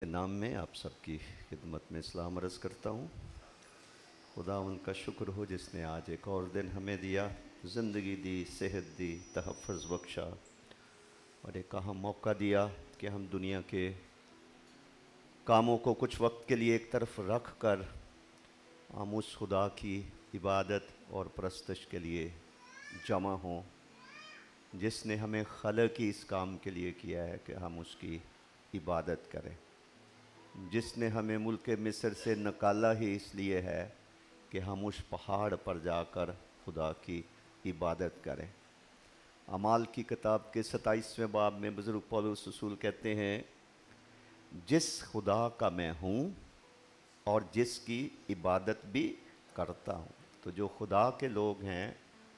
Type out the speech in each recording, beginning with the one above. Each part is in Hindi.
के नाम में आप सबकी खिदमत में सलाम अर्ज़ करता हूँ। खुदा उनका शुक्र हो जिसने आज एक और दिन हमें दिया, ज़िंदगी दी, सेहत दी, तहफ़्फ़ुज़ बख्शा और एक अहम मौका दिया कि हम दुनिया के कामों को कुछ वक्त के लिए एक तरफ रख कर हम उस खुदा की इबादत और परस्तश के लिए जमा हों जिसने हमें खलक की इस काम के लिए किया है कि हम उसकी इबादत करें, जिसने हमें मुल्क मिस्र से निकाला ही इसलिए है कि हम उस पहाड़ पर जाकर खुदा की इबादत करें। अमाल की किताब के 27वें बाब में बुज़ुर्ग पौलुस रसूल कहते हैं, जिस खुदा का मैं हूँ और जिसकी इबादत भी करता हूँ। तो जो खुदा के लोग हैं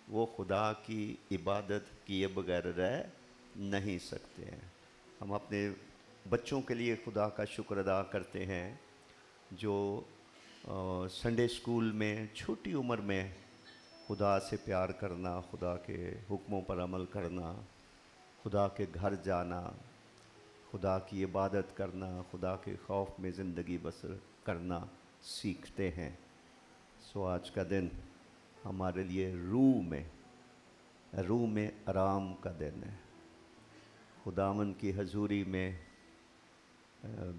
वो खुदा की इबादत किए बगैर रह नहीं सकते हैं। हम अपने बच्चों के लिए खुदा का शुक्र अदा करते हैं जो संडे स्कूल में छोटी उम्र में खुदा से प्यार करना, खुदा के हुक्मों पर अमल करना, खुदा के घर जाना, खुदा की इबादत करना, खुदा के खौफ में ज़िंदगी बसर करना सीखते हैं। सो आज का दिन हमारे लिए रूह में आराम का दिन है, खुदावन की हजूरी में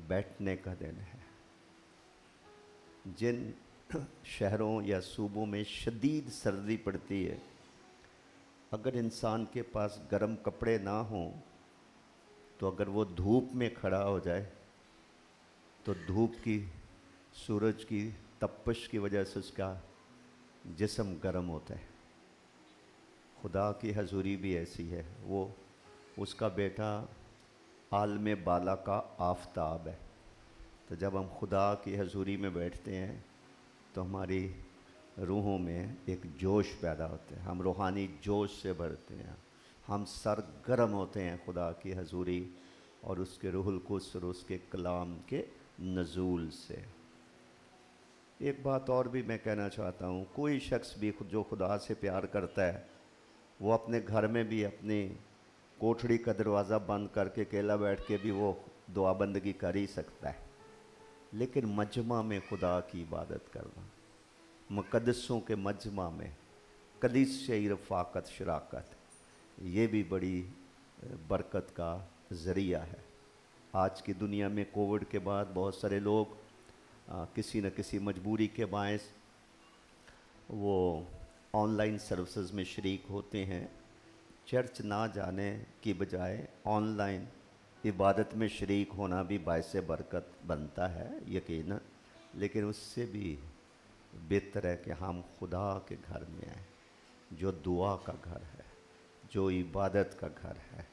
बैठने का दिन है। जिन शहरों या सूबों में शदीद सर्दी पड़ती है, अगर इंसान के पास गर्म कपड़े ना हों तो अगर वो धूप में खड़ा हो जाए तो धूप की, सूरज की तपश की वजह से उसका जिस्म गर्म होता है। खुदा की हजूरी भी ऐसी है, वो उसका बेटा आलम बाला का आफताब है। तो जब हम खुदा की हजूरी में बैठते हैं तो हमारी रूहों में एक जोश पैदा होता है, हम रूहानी जोश से भरते हैं, हम सरगर्म होते हैं खुदा की हजूरी और उसके रूहुल कुद्स और उसके कलाम के नज़ूल से। एक बात और भी मैं कहना चाहता हूँ, कोई शख्स भी जो खुदा से प्यार करता है वो अपने घर में भी अपनी कोठड़ी का दरवाज़ा बंद करके अकेला बैठ के भी वो दुआ बंदगी कर ही सकता है, लेकिन मजमा में खुदा की इबादत करना, मुक़द्दसों के मजमा में कलीसियाई रफ़ाकत शराकत, ये भी बड़ी बरकत का ज़रिया है। आज की दुनिया में कोविड के बाद बहुत सारे लोग किसी न किसी मजबूरी के बायस वो ऑनलाइन सर्विसेज में शरीक होते हैं। चर्च ना जाने की बजाय ऑनलाइन इबादत में शरीक होना भी बायस बरकत बनता है यकीनन, लेकिन उससे भी बेहतर है कि हम खुदा के घर में आएँ, जो दुआ का घर है, जो इबादत का घर है,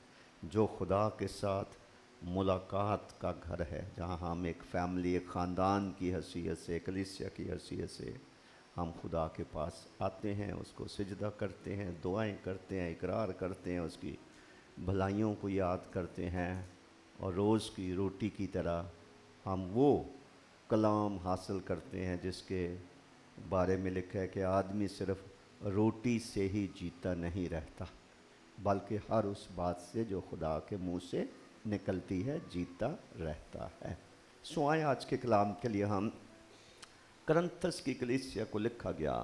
जो खुदा के साथ मुलाकात का घर है, जहाँ हम एक फैमिली, एक ख़ानदान की हैसियत से, कलीसिया की हैसियत से हम खुदा के पास आते हैं, उसको सिजदा करते हैं, दुआएं करते हैं, इकरार करते हैं, उसकी भलाइयों को याद करते हैं और रोज़ की रोटी की तरह हम वो कलाम हासिल करते हैं जिसके बारे में लिखा है कि आदमी सिर्फ रोटी से ही जीता नहीं रहता बल्कि हर उस बात से जो खुदा के मुंह से निकलती है जीता रहता है। सो आए आज के कलाम के लिए हम करंथस की कलीसिया को लिखा गया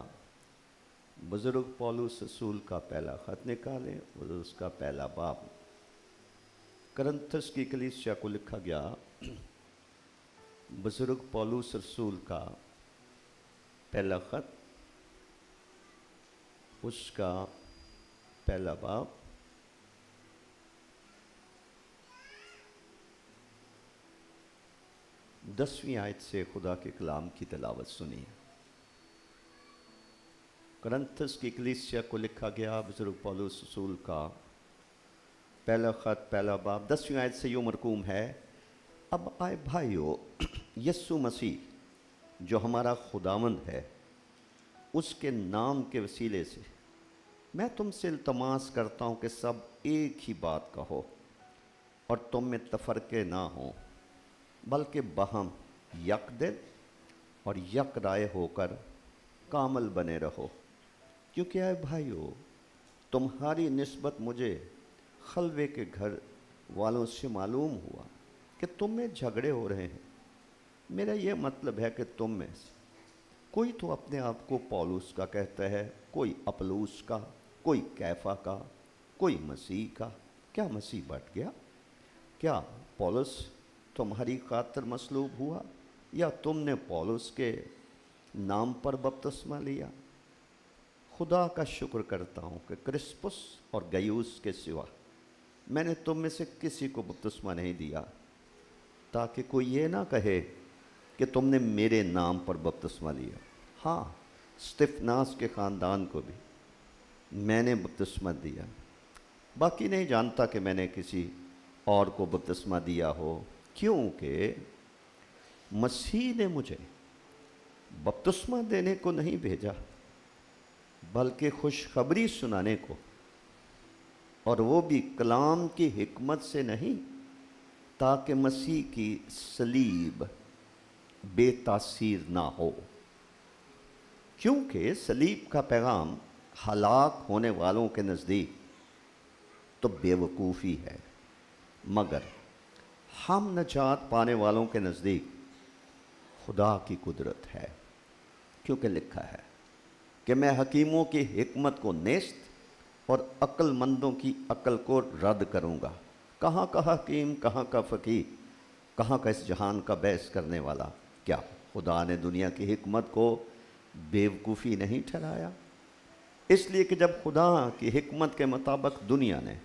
बुज़ुर्ग पौलुस रसूल का पहला ख़त निकालें और उसका पहला बाब। करंथस की कलीसिया को लिखा गया बुज़ुर्ग पौलुस रसूल का पहला ख़त, उसका पहला बाब, दसवीं आयत से खुदा के कलाम की तिलावत सुनिए। करंथस की कलीसिया को लिखा गया बुज़ुर्ग पौलुस रसूल का पहला ख़त पहला बाब, 10वीं आयत से यूँ मरकूम है, अब आए भाइयों, यस्सु मसीह जो हमारा खुदावंद है उसके नाम के वसीले से मैं तुमसे इल्तमास करता हूँ कि सब एक ही बात कहो और तुम में तफरके ना हो, बल्कि बहम यक दिल और यक राय होकर कामल बने रहो। क्योंकि आए भाइयों, तुम्हारी निस्बत मुझे खलवे के घर वालों से मालूम हुआ कि तुम में झगड़े हो रहे हैं, मेरा ये मतलब है कि तुम में से कोई तो अपने आप को पौलुस का कहता है, कोई अपलूस का, कोई कैफा का, कोई मसीह का। क्या मसीह बट गया? क्या पौलुस तुम्हारी खातिर मसलूब हुआ, या तुमने पौलुस के नाम पर बपतिस्मा लिया? खुदा का शुक्र करता हूँ कि क्रिस्पुस और गयूस के सिवा मैंने तुम में से किसी को बपतिस्मा नहीं दिया, ताकि कोई ये ना कहे कि तुमने मेरे नाम पर बपतिस्मा लिया। हाँ, स्तिफनास के ख़ानदान को भी मैंने बपतिस्मा दिया, बाकी नहीं जानता कि मैंने किसी और को बपतिस्मा दिया हो, क्योंकि मसीह ने मुझे बपतिस्मा देने को नहीं भेजा, बल्कि खुशखबरी सुनाने को, और वो भी कलाम की हिकमत से नहीं, ताकि मसीह की सलीब बेतासीर ना हो। क्योंकि सलीब का पैगाम हलाक होने वालों के नज़दीक तो बेवकूफ़ी है, मगर हम नजात पाने वालों के नज़दीक खुदा की कुदरत है। क्योंकि लिखा है कि मैं हकीमों की हिकमत को नेस्त और अक्लमंदों की अक्ल को रद्द करूँगा। कहाँ का हकीम, कहाँ का फ़कीह, कहाँ का इस जहान का बहस करने वाला? क्या खुदा ने दुनिया की हिकमत को बेवकूफ़ी नहीं ठहराया? इसलिए कि जब खुदा की हिकमत के मुताबिक दुनिया ने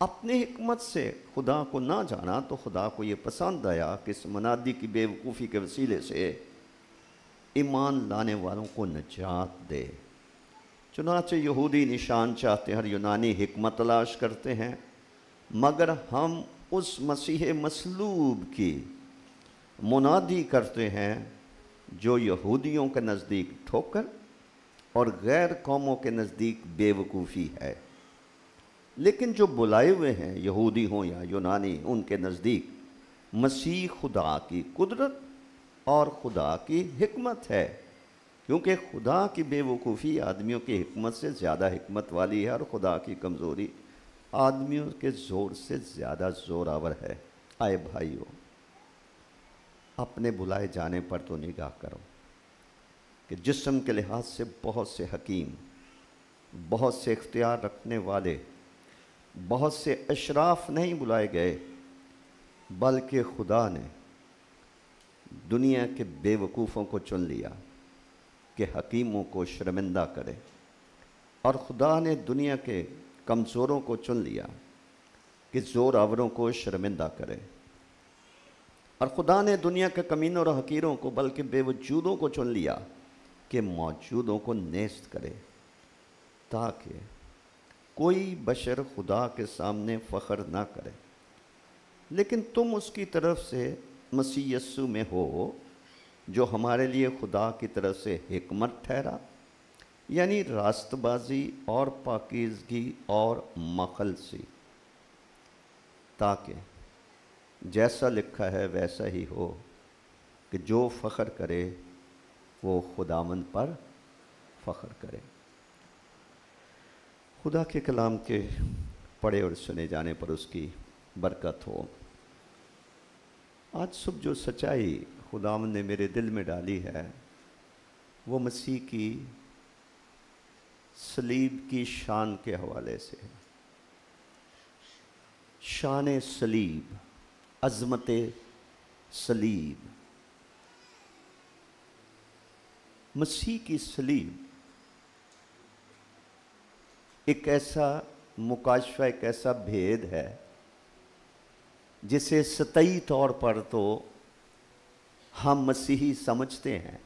अपनी हिकमत से खुदा को ना जाना, तो खुदा को ये पसंद आया कि इस मनादी की बेवकूफ़ी के वसीले से ईमान लाने वालों को निजात दे। चुनाचे यहूदी निशान चाहते हैं, हर यूनानी हिकमत तलाश करते हैं, मगर हम उस मसीह मसलूब की मुनादी करते हैं जो यहूदियों के नज़दीक ठोकर और गैर कौमों के नज़दीक बेवकूफ़ी है, लेकिन जो बुलाए हुए हैं, यहूदी हों या यूनानी, उनके नज़दीक मसीह खुदा की कुदरत और खुदा की हिकमत है। क्योंकि खुदा की बेवकूफ़ी आदमियों की हिकमत से ज़्यादा हिकमत वाली है, और खुदा की कमज़ोरी आदमियों के ज़ोर से ज़्यादा ज़ोरावर है। आए भाइयों, अपने बुलाए जाने पर तो निगाह करो कि जिस्म के लिहाज से बहुत से हकीम, बहुत से इख्तियार रखने वाले, बहुत से अशराफ नहीं बुलाए गए, बल्कि खुदा ने दुनिया के बेवकूफ़ों को चुन लिया कि हकीमों को शर्मिंदा करे, और खुदा ने दुनिया के कमज़ोरों को चुन लिया कि ज़ोरावरों को शर्मिंदा करे, और खुदा ने दुनिया के कमीनों और हकीरों को, बल्कि बेवजूदों को चुन लिया कि मौजूदों को नेस्त करे, ताकि कोई बशर खुदा के सामने फ़ख्र ना करे। लेकिन तुम उसकी तरफ से मसीह यस्सु में हो, जो हमारे लिए खुदा की तरफ से हिकमत ठहरा, यानी रास्तबाजी और पाकीज़गी और मखलसी, ताकि जैसा लिखा है वैसा ही हो कि जो फ़ख्र करे वो खुदावंद पर फ़ख्र करे। खुदा के कलाम के पढ़े और सुने जाने पर उसकी बरकत हो। आज सुबह जो सच्चाई खुदावंद ने मेरे दिल में डाली है, वो मसीह की सलीब की शान के हवाले से है। शान सलीब, अज़मत सलीब, मसीह की सलीब एक ऐसा मुकाशफा, एक ऐसा भेद है जिसे सतही तौर पर तो हम मसीही समझते हैं,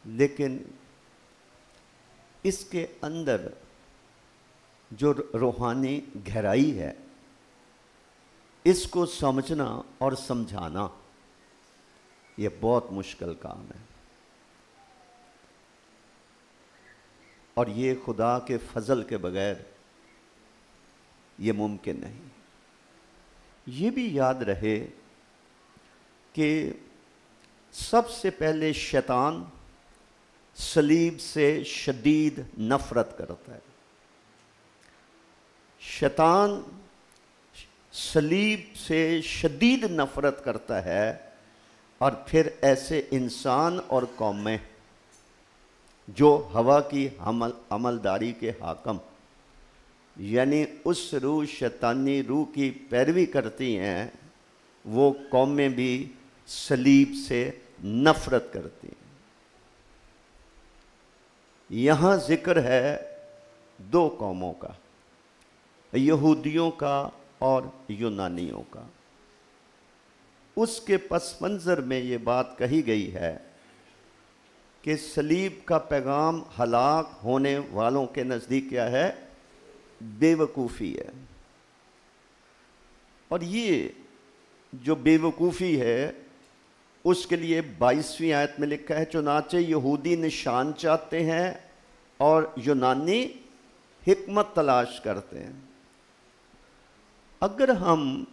लेकिन इसके अंदर जो रूहानी गहराई है, इसको समझना और समझाना ये बहुत मुश्किल काम है, और ये खुदा के फजल के बगैर ये मुमकिन नहीं। ये भी याद रहे कि सबसे पहले शैतान सलीब से शदीद नफरत करता है। शैतान सलीब से शदीद नफरत करता है, और फिर ऐसे इंसान और कौमें जो हवा की अमलदारी के हाकम यानी उस रूह शैतानी रूह की पैरवी करती हैं, वो कौमें भी सलीब से नफरत करती हैं। यहाँ जिक्र है दो कौमों का, यहूदियों का और यूनानियों का। उसके पस मंज़र में ये बात कही गई है कि सलीब का पैगाम हलाक होने वालों के नज़दीक क्या है? बेवकूफ़ी है। और ये जो बेवकूफ़ी है उसके लिए 22वीं आयत में लिखा है, चुनाचे यहूदी निशान चाहते हैं और यूनानी हिकमत तलाश करते हैं। अगर हम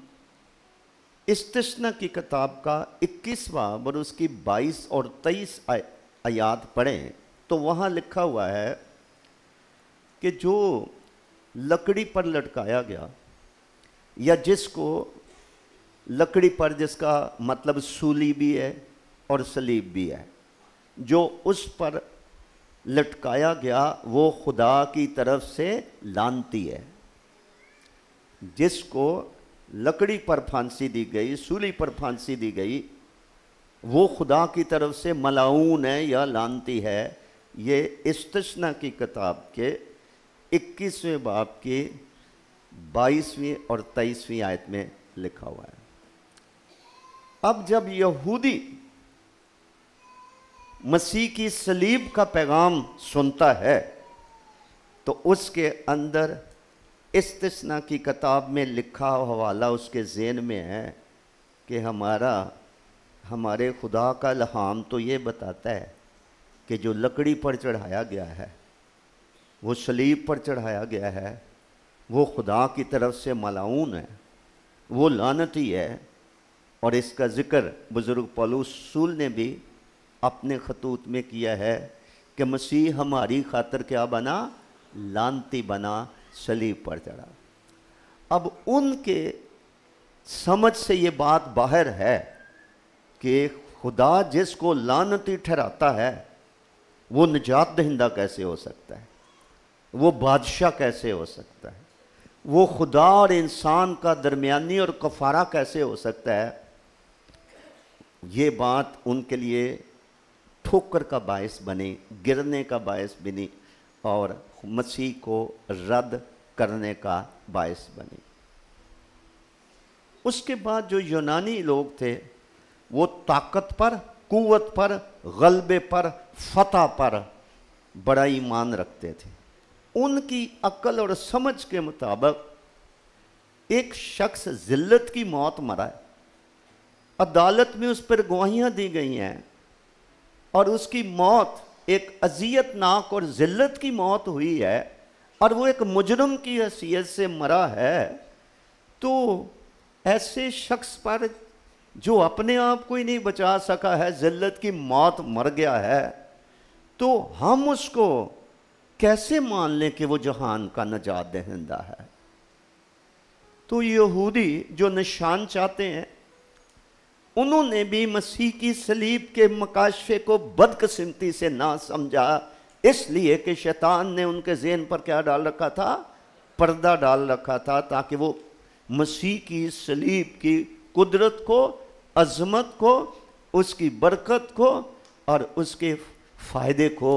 इस्तिस्ना की किताब का 21वां और उसकी 22 और 23 आयात पढ़ें तो वहाँ लिखा हुआ है कि जो लकड़ी पर लटकाया गया, या जिसको लकड़ी पर, जिसका मतलब सूली भी है और सलीब भी है, जो उस पर लटकाया गया वो खुदा की तरफ से लानती है। जिसको लकड़ी पर फांसी दी गई, सूली पर फांसी दी गई, वो खुदा की तरफ से मलाऊन है या लानती है। ये इस्तिस्ना की किताब के 21वें बाब की 22वीं और 23वीं आयत में लिखा हुआ है। अब जब यहूदी मसीह की सलीब का पैगाम सुनता है तो उसके अंदर इस्तिस्ना की किताब में लिखा हवाला उसके ज़हन में है कि हमारे खुदा का इल्हाम तो ये बताता है कि जो लकड़ी पर चढ़ाया गया है, वो सलीब पर चढ़ाया गया है, वो खुदा की तरफ से मलाऊन है, वो लानती है। और इसका ज़िक्र बुज़ुर्ग पौलुस रसूल ने भी अपने खतूत में किया है कि मसीह हमारी खातिर क्या बना? लानती बना, सलीब पर चढ़ा। अब उनके समझ से ये बात बाहर है कि खुदा जिसको लानती ठहराता है वो निजात दहिंदा कैसे हो सकता है? वो बादशाह कैसे हो सकता है? वो खुदा और इंसान का दरमियानी और कफारा कैसे हो सकता है? ये बात उनके लिए ठोकर का बायस बनी, गिरने का बायस बनी और मसीह को रद्द करने का बायस बनी। उसके बाद जो यूनानी लोग थे वो ताकत पर, कुव्वत पर, गलबे पर, फतह पर बड़ा ईमान रखते थे। उनकी अक्ल और समझ के मुताबिक एक शख्स जिल्लत की मौत मरा है, अदालत में उस पर गवाहियां दी गई हैं और उसकी मौत एक अजियतनाक और जिल्लत की मौत हुई है और वो एक मुजरम की हैसियत से मरा है। तो ऐसे शख्स पर जो अपने आप को ही नहीं बचा सका है, जिल्लत की मौत मर गया है, तो हम उसको कैसे मान लें कि वो जहान का नजात दहिंदा है? तो यहूदी जो निशान चाहते हैं उन्होंने भी मसीह की सलीब के मकाशफे को बदकिस्मती से ना समझा, इसलिए कि शैतान ने उनके ज़हन पर क्या डाल रखा था? पर्दा डाल रखा था, ताकि वो मसीह की सलीब की कुदरत को, अज़मत को, उसकी बरकत को और उसके फ़ायदे को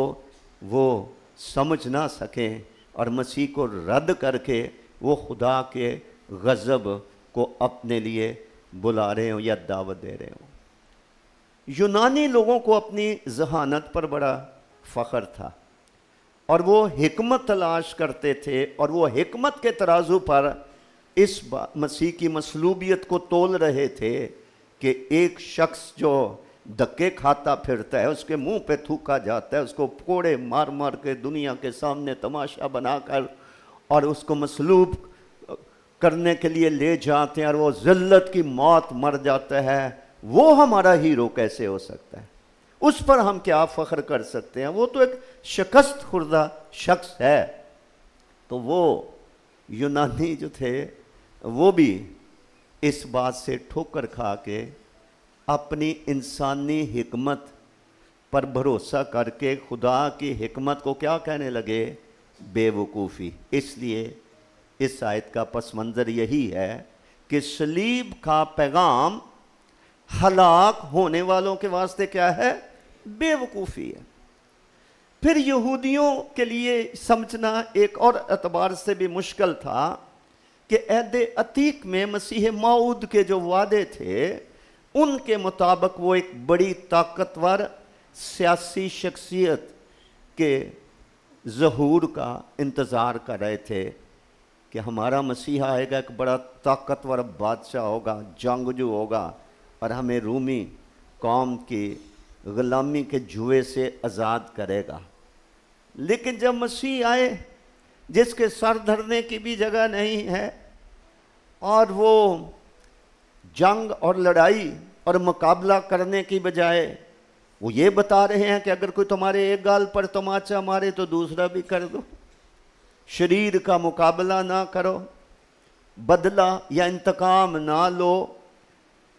वो समझ ना सकें और मसीह को रद्द करके वो खुदा के गज़ब को अपने लिए बुला रहे हों या दावत दे रहे हों। यूनानी लोगों को अपनी जहानत पर बड़ा फ़ख्र था और वो हिकमत तलाश करते थे और वो हिकमत के तराजू पर इस मसीह की मसलूबियत को तोल रहे थे कि एक शख्स जो धक्के खाता फिरता है, उसके मुंह पे थूका जाता है, उसको कोड़े मार मार के दुनिया के सामने तमाशा बनाकर और उसको मसलूब करने के लिए ले जाते हैं और वो ज़िल्लत की मौत मर जाता है, वो हमारा हीरो कैसे हो सकता है? उस पर हम क्या फ़ख्र कर सकते हैं? वो तो एक शिकस्त खुर्दा शख्स है। तो वो यूनानी जो थे वो भी इस बात से ठोकर खा के अपनी इंसानी हिकमत पर भरोसा करके खुदा की हिकमत को क्या कहने लगे? बेवकूफ़ी। इसलिए इस आयत का पस मंज़र यही है कि सलीब का पैगाम हलाक होने वालों के वास्ते क्या है? बेवकूफ़ी है। फिर यहूदियों के लिए समझना एक और एतबार से भी मुश्किल था कि अहद अतीक में मसीह मौऊद के जो वादे थे उनके मुताबिक वो एक बड़ी ताकतवर सियासी शख्सियत के ज़हूर का इंतज़ार कर रहे थे कि हमारा मसीहा आएगा, एक बड़ा ताकतवर बादशाह होगा, जंगजू होगा और हमें रूमी कौम की ग़ुलामी के जुए से आज़ाद करेगा। लेकिन जब मसीह आए जिसके सर धरने की भी जगह नहीं है और वो जंग और लड़ाई और मुकाबला करने की बजाय वो ये बता रहे हैं कि अगर कोई तुम्हारे एक गाल पर तमाचा मारे तो दूसरा भी कर दो, शरीर का मुकाबला ना करो, बदला या इंतकाम ना लो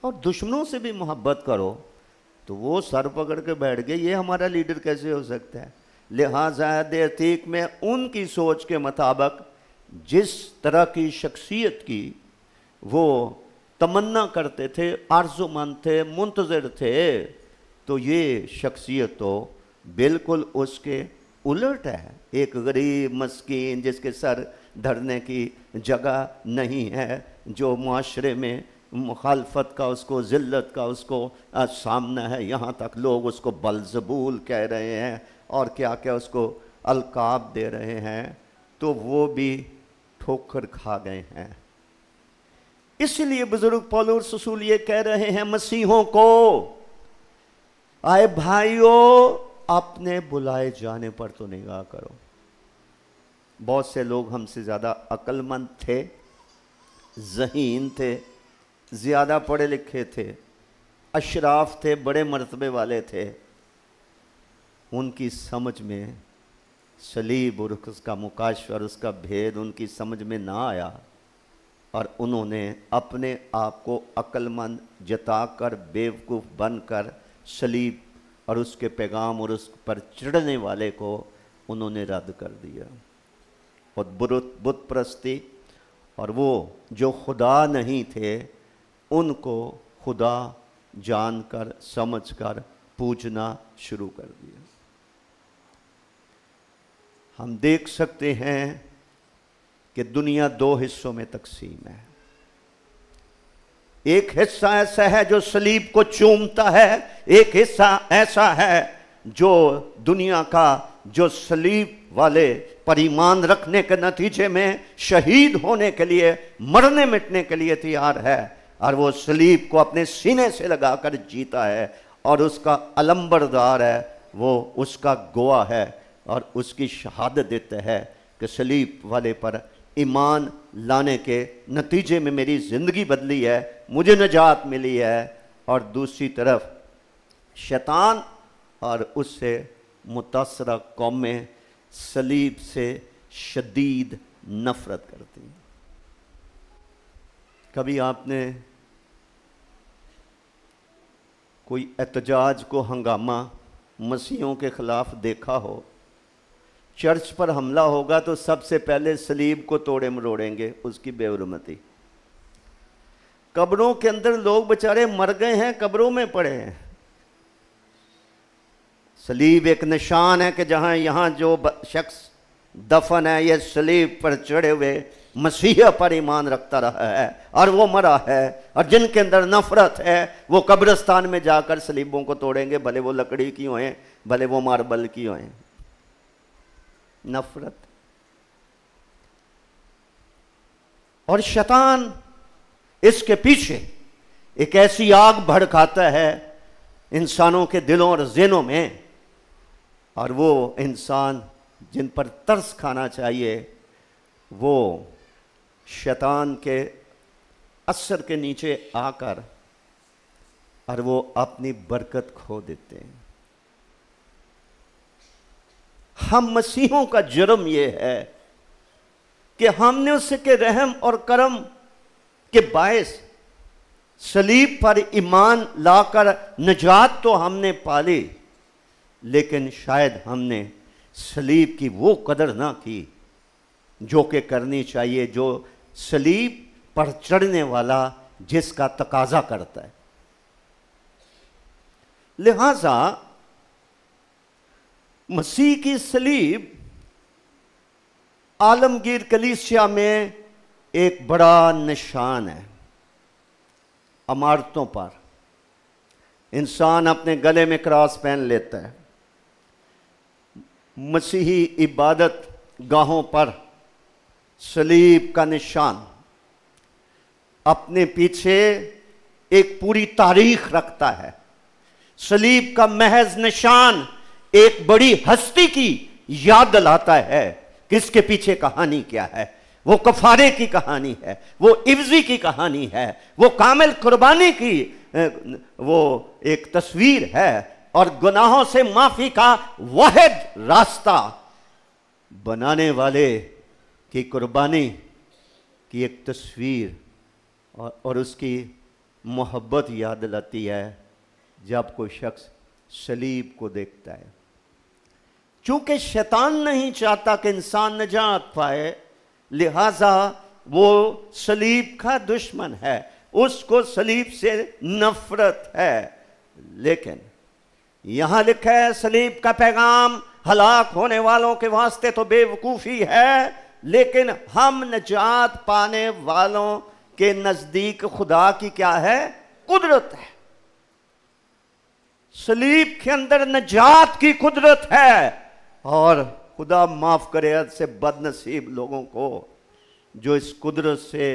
और दुश्मनों से भी मोहब्बत करो, तो वो सर पकड़ के बैठ गए, ये हमारा लीडर कैसे हो सकता है? लिहाजा अहद अतीक में उनकी सोच के मुताबिक जिस तरह की शख्सियत की वो तमन्ना करते थे, आरज़ूमंद थे, मुंतज़िर थे, तो ये शख्सियत तो बिल्कुल उसके उलट है। एक गरीब मस्कीन जिसके सर धरने की जगह नहीं है, जो मुआशरे में मुखालफत का उसको ज़िल्लत का उसको सामना है, यहाँ तक लोग उसको बलजबूल कह रहे हैं और क्या क्या उसको अलकाब दे रहे हैं, तो वो भी ठोकर खा गए हैं। इसलिए बुजुर्ग पौलुस रसूल ये कह रहे हैं मसीहों को, आए भाइयों अपने बुलाए जाने पर तो निगाह करो। बहुत से लोग हमसे ज़्यादा अक्लमंद थे, ज़हीन थे, ज़्यादा पढ़े लिखे थे, अशराफ थे, बड़े मर्तबे वाले थे, उनकी समझ में सलीब और उसका मुकाशवा और उसका भेद उनकी समझ में ना आया और उन्होंने अपने आप को अक्लमंद जताकर बेवकूफ़ बनकर सलीब और उसके पैगाम और उस पर चढ़ने वाले को उन्होंने रद्द कर दिया। और बुत परस्ती और वो जो खुदा नहीं थे उनको खुदा जानकर समझकर पूजना शुरू कर दिया। हम देख सकते हैं कि दुनिया दो हिस्सों में तकसीम है। एक हिस्सा ऐसा है जो सलीब को चूमता है, एक हिस्सा ऐसा है जो दुनिया का जो सलीब वाले पर ईमान रखने के नतीजे में शहीद होने के लिए, मरने मिटने के लिए तैयार है और वो सलीब को अपने सीने से लगाकर जीता है और उसका अलंबरदार है, वो उसका गवाह है और उसकी शहादत देता है कि सलीब वाले पर ईमान लाने के नतीजे में मेरी ज़िंदगी बदली है, मुझे निजात मिली है। और दूसरी तरफ शैतान और उससे मुतासरा कौमें सलीब से शदीद नफ़रत करती हैं। कभी आपने कोई एहतजाज को, हंगामा मसीहों के ख़िलाफ़ देखा हो? चर्च पर हमला होगा तो सबसे पहले सलीब को तोड़े मरोड़ेंगे, उसकी बेहुरमती। कब्रों के अंदर लोग बेचारे मर गए हैं, कब्रों में पड़े हैं। सलीब एक निशान है कि जहां यहां जो शख्स दफन है, ये सलीब पर चढ़े हुए मसीहा पर ईमान रखता रहा है और वो मरा है, और जिनके अंदर नफरत है वो कब्रिस्तान में जाकर सलीबों को तोड़ेंगे, भले वो लकड़ी की हों, भले वो मार्बल की हों। नफरत। और शैतान इसके पीछे एक ऐसी आग भड़काता है इंसानों के दिलों और ज़हनों में, और वो इंसान जिन पर तरस खाना चाहिए वो शैतान के असर के नीचे आकर और वो अपनी बरकत खो देते हैं। हम मसीहों का जुर्म ये है कि हमने उसके रहम और करम के बायस सलीब पर ईमान लाकर निजात तो हमने पाली, लेकिन शायद हमने सलीब की वो कदर ना की जो कि करनी चाहिए, जो सलीब पर चढ़ने वाला जिसका तकाजा करता है। लिहाजा मसीह की सलीब आलमगीर कलीसिया में एक बड़ा निशान है। इमारतों पर इंसान अपने गले में क्रॉस पहन लेता है, मसीही इबादत गाहों पर सलीब का निशान अपने पीछे एक पूरी तारीख रखता है। सलीब का महज निशान एक बड़ी हस्ती की याद दिलाता है कि इसके पीछे कहानी क्या है। वो कफारे की कहानी है, वो इफ्जी की कहानी है, वो कामिल कुर्बानी की वो एक तस्वीर है, और गुनाहों से माफी का वाहिद रास्ता बनाने वाले की कुर्बानी की एक तस्वीर और उसकी मोहब्बत याद दिलाती है जब कोई शख्स सलीब को देखता है। चूंकि शैतान नहीं चाहता कि इंसान निजात पाए, लिहाजा वो सलीब का दुश्मन है, उसको सलीब से नफरत है। लेकिन यहां लिखा है सलीब का पैगाम हलाक होने वालों के वास्ते तो बेवकूफ़ी है, लेकिन हम निजात पाने वालों के नज़दीक खुदा की क्या है? कुदरत है। सलीब के अंदर निजात की कुदरत है, और खुदा माफ करे से बदनसीब लोगों को जो इस कुदरत से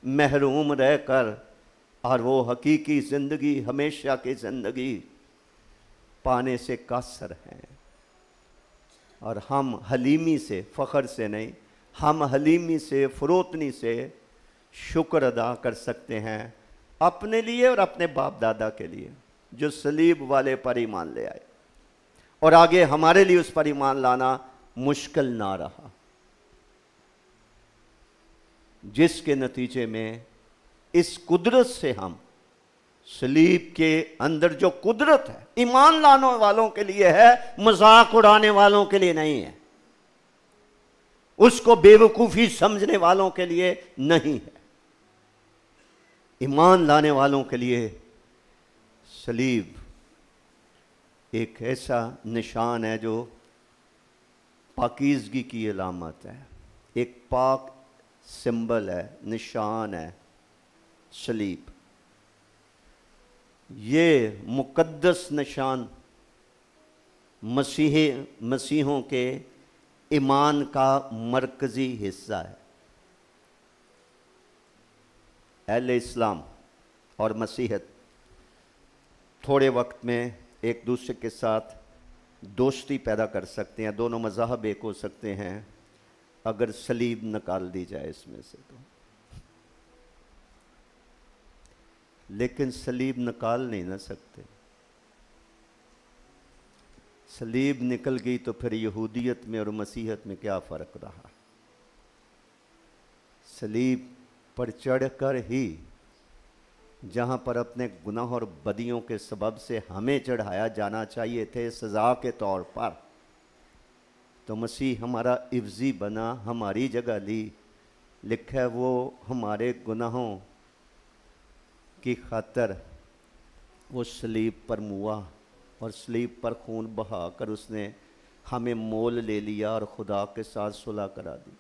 महरूम रहकर और वो हकीकी ज़िंदगी, हमेशा की ज़िंदगी पाने से कासर हैं। और हम हलीमी से, फ़ख्र से नहीं, हम हलीमी से, फ़रोतनी से शुक्र अदा कर सकते हैं अपने लिए और अपने बाप दादा के लिए जो सलीब वाले पर ईमान ले आए, और आगे हमारे लिए उस पर ईमान लाना मुश्किल ना रहा, जिसके नतीजे में इस कुदरत से हम सलीब के अंदर जो कुदरत है ईमान लाने वालों के लिए है, मजाक उड़ाने वालों के लिए नहीं है, उसको बेवकूफ़ी समझने वालों के लिए नहीं है। ईमान लाने वालों के लिए सलीब एक ऐसा निशान है जो पाकीज़गी की अलामत है, एक पाक सिंबल है, निशान है सलीब। ये मुकद्दस निशान मसीहों के ईमान का मरकज़ी हिस्सा है। अहले इस्लाम और मसीहत थोड़े वक्त में एक दूसरे के साथ दोस्ती पैदा कर सकते हैं, दोनों मज़हब एक हो सकते हैं अगर सलीब निकाल दी जाए इसमें से तो, लेकिन सलीब निकाल नहीं ना सकते। सलीब निकल गई तो फिर यहूदियत में और मसीहत में क्या फ़र्क रहा? सलीब पर चढ़कर ही जहाँ पर अपने गुनाह और बदियों के सबब से हमें चढ़ाया जाना चाहिए थे सज़ा के तौर पर, तो मसीह हमारा इफ्जी बना, हमारी जगह ली। लिखा है वो हमारे गुनाहों की खातर वो सलीब पर मुआ और सलीब पर खून बहा कर उसने हमें मोल ले लिया और खुदा के साथ सुलह करा दी।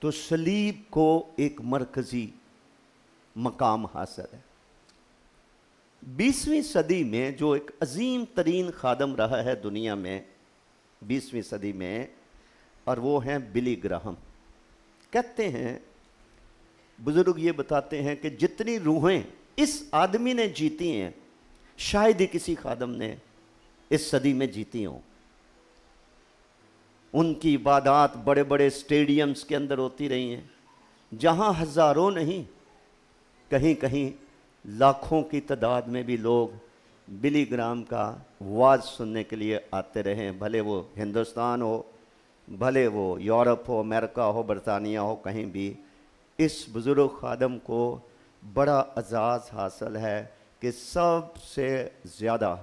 तो सलीब को एक मरकज़ी मकाम हासिल है। 20वीं सदी में जो एक अजीम तरीन खादम रहा है दुनिया में 20वीं सदी में, और वो हैं बिली ग्राहम। कहते हैं बुज़ुर्ग, ये बताते हैं कि जितनी रूहें इस आदमी ने जीती हैं शायद ही किसी खादम ने इस सदी में जीती हों। उनकी इबादत बड़े बड़े स्टेडियम्स के अंदर होती रही हैं, जहाँ हज़ारों नहीं, कहीं कहीं लाखों की तादाद में भी लोग बिली ग्राहम का वाज सुनने के लिए आते रहे, भले वो हिंदुस्तान हो, भले वो यूरोप हो, अमेरिका हो, बरतानिया हो, कहीं भी। इस बुज़ुर्ग खादम को बड़ा एजाज़ हासिल है कि सबसे ज़्यादा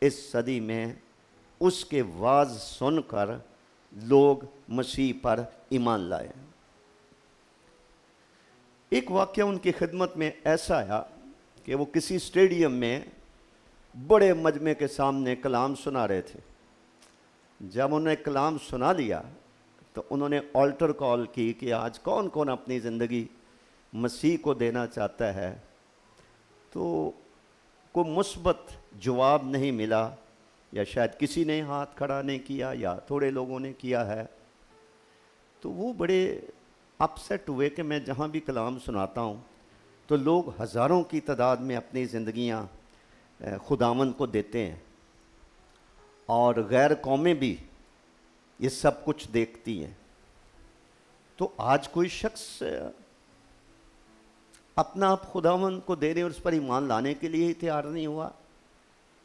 इस सदी में उसके वाज सुनकर लोग मसीह पर ईमान लाए। एक वाक़या उनकी खिदमत में ऐसा आया कि वो किसी स्टेडियम में बड़े मजमे के सामने कलाम सुना रहे थे। जब उन्होंने कलाम सुना लिया तो उन्होंने ऑल्टर कॉल की कि आज कौन कौन अपनी ज़िंदगी मसीह को देना चाहता है। तो कोई मुस्बत जवाब नहीं मिला, या शायद किसी ने हाथ खड़ा नहीं किया या थोड़े लोगों ने किया है। तो वो बड़े अपसेट हुए कि मैं जहाँ भी कलाम सुनाता हूँ तो लोग हज़ारों की तादाद में अपनी ज़िंदगियाँ खुदावंद को देते हैं, और गैर कौमें भी ये सब कुछ देखती हैं। तो आज कोई शख्स अपना आप खुदावंद को देने और उस पर ईमान लाने के लिए ही तैयार नहीं हुआ।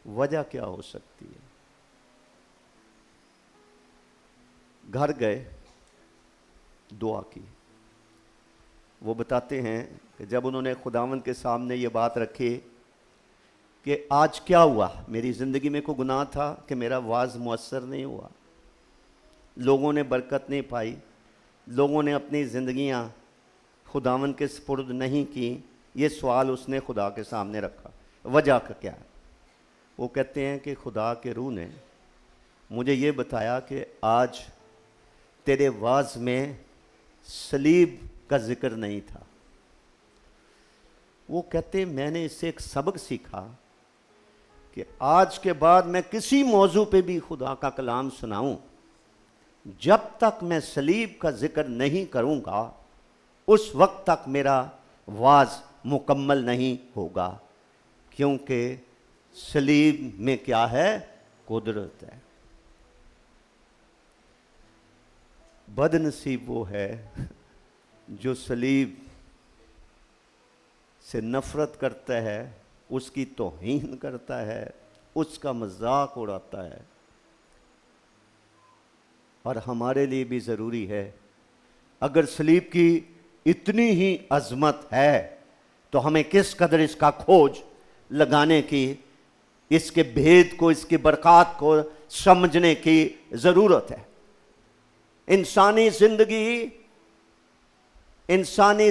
वजह क्या हो सकती है? घर गए, दुआ की। वो बताते हैं कि जब उन्होंने खुदावंद के सामने ये बात रखी कि आज क्या हुआ, मेरी ज़िंदगी में कोई गुनाह था कि मेरा वाज मुअस्सर नहीं हुआ, लोगों ने बरकत नहीं पाई, लोगों ने अपनी ज़िंदगियाँ खुदावंद के सुपुर्द नहीं की, ये सवाल उसने खुदा के सामने रखा। वजह का क्या है? वो कहते हैं कि खुदा के रूह ने मुझे ये बताया कि आज तेरे वाज में सलीब का जिक्र नहीं था। वो कहते मैंने इससे एक सबक सीखा कि आज के बाद मैं किसी मौजू पे भी खुदा का कलाम सुनाऊं, जब तक मैं सलीब का जिक्र नहीं करूंगा उस वक्त तक मेरा वाज मुकम्मल नहीं होगा, क्योंकि सलीब में क्या है? कुदरत है। बदनसीब वो है जो सलीब से नफरत करता है, उसकी तौहीन करता है, उसका मजाक उड़ाता है। और हमारे लिए भी ज़रूरी है, अगर सलीब की इतनी ही अज़मत है तो हमें किस कदर इसका खोज लगाने की, इसके भेद को, इसकी बरक़ात को समझने की ज़रूरत है। इंसानी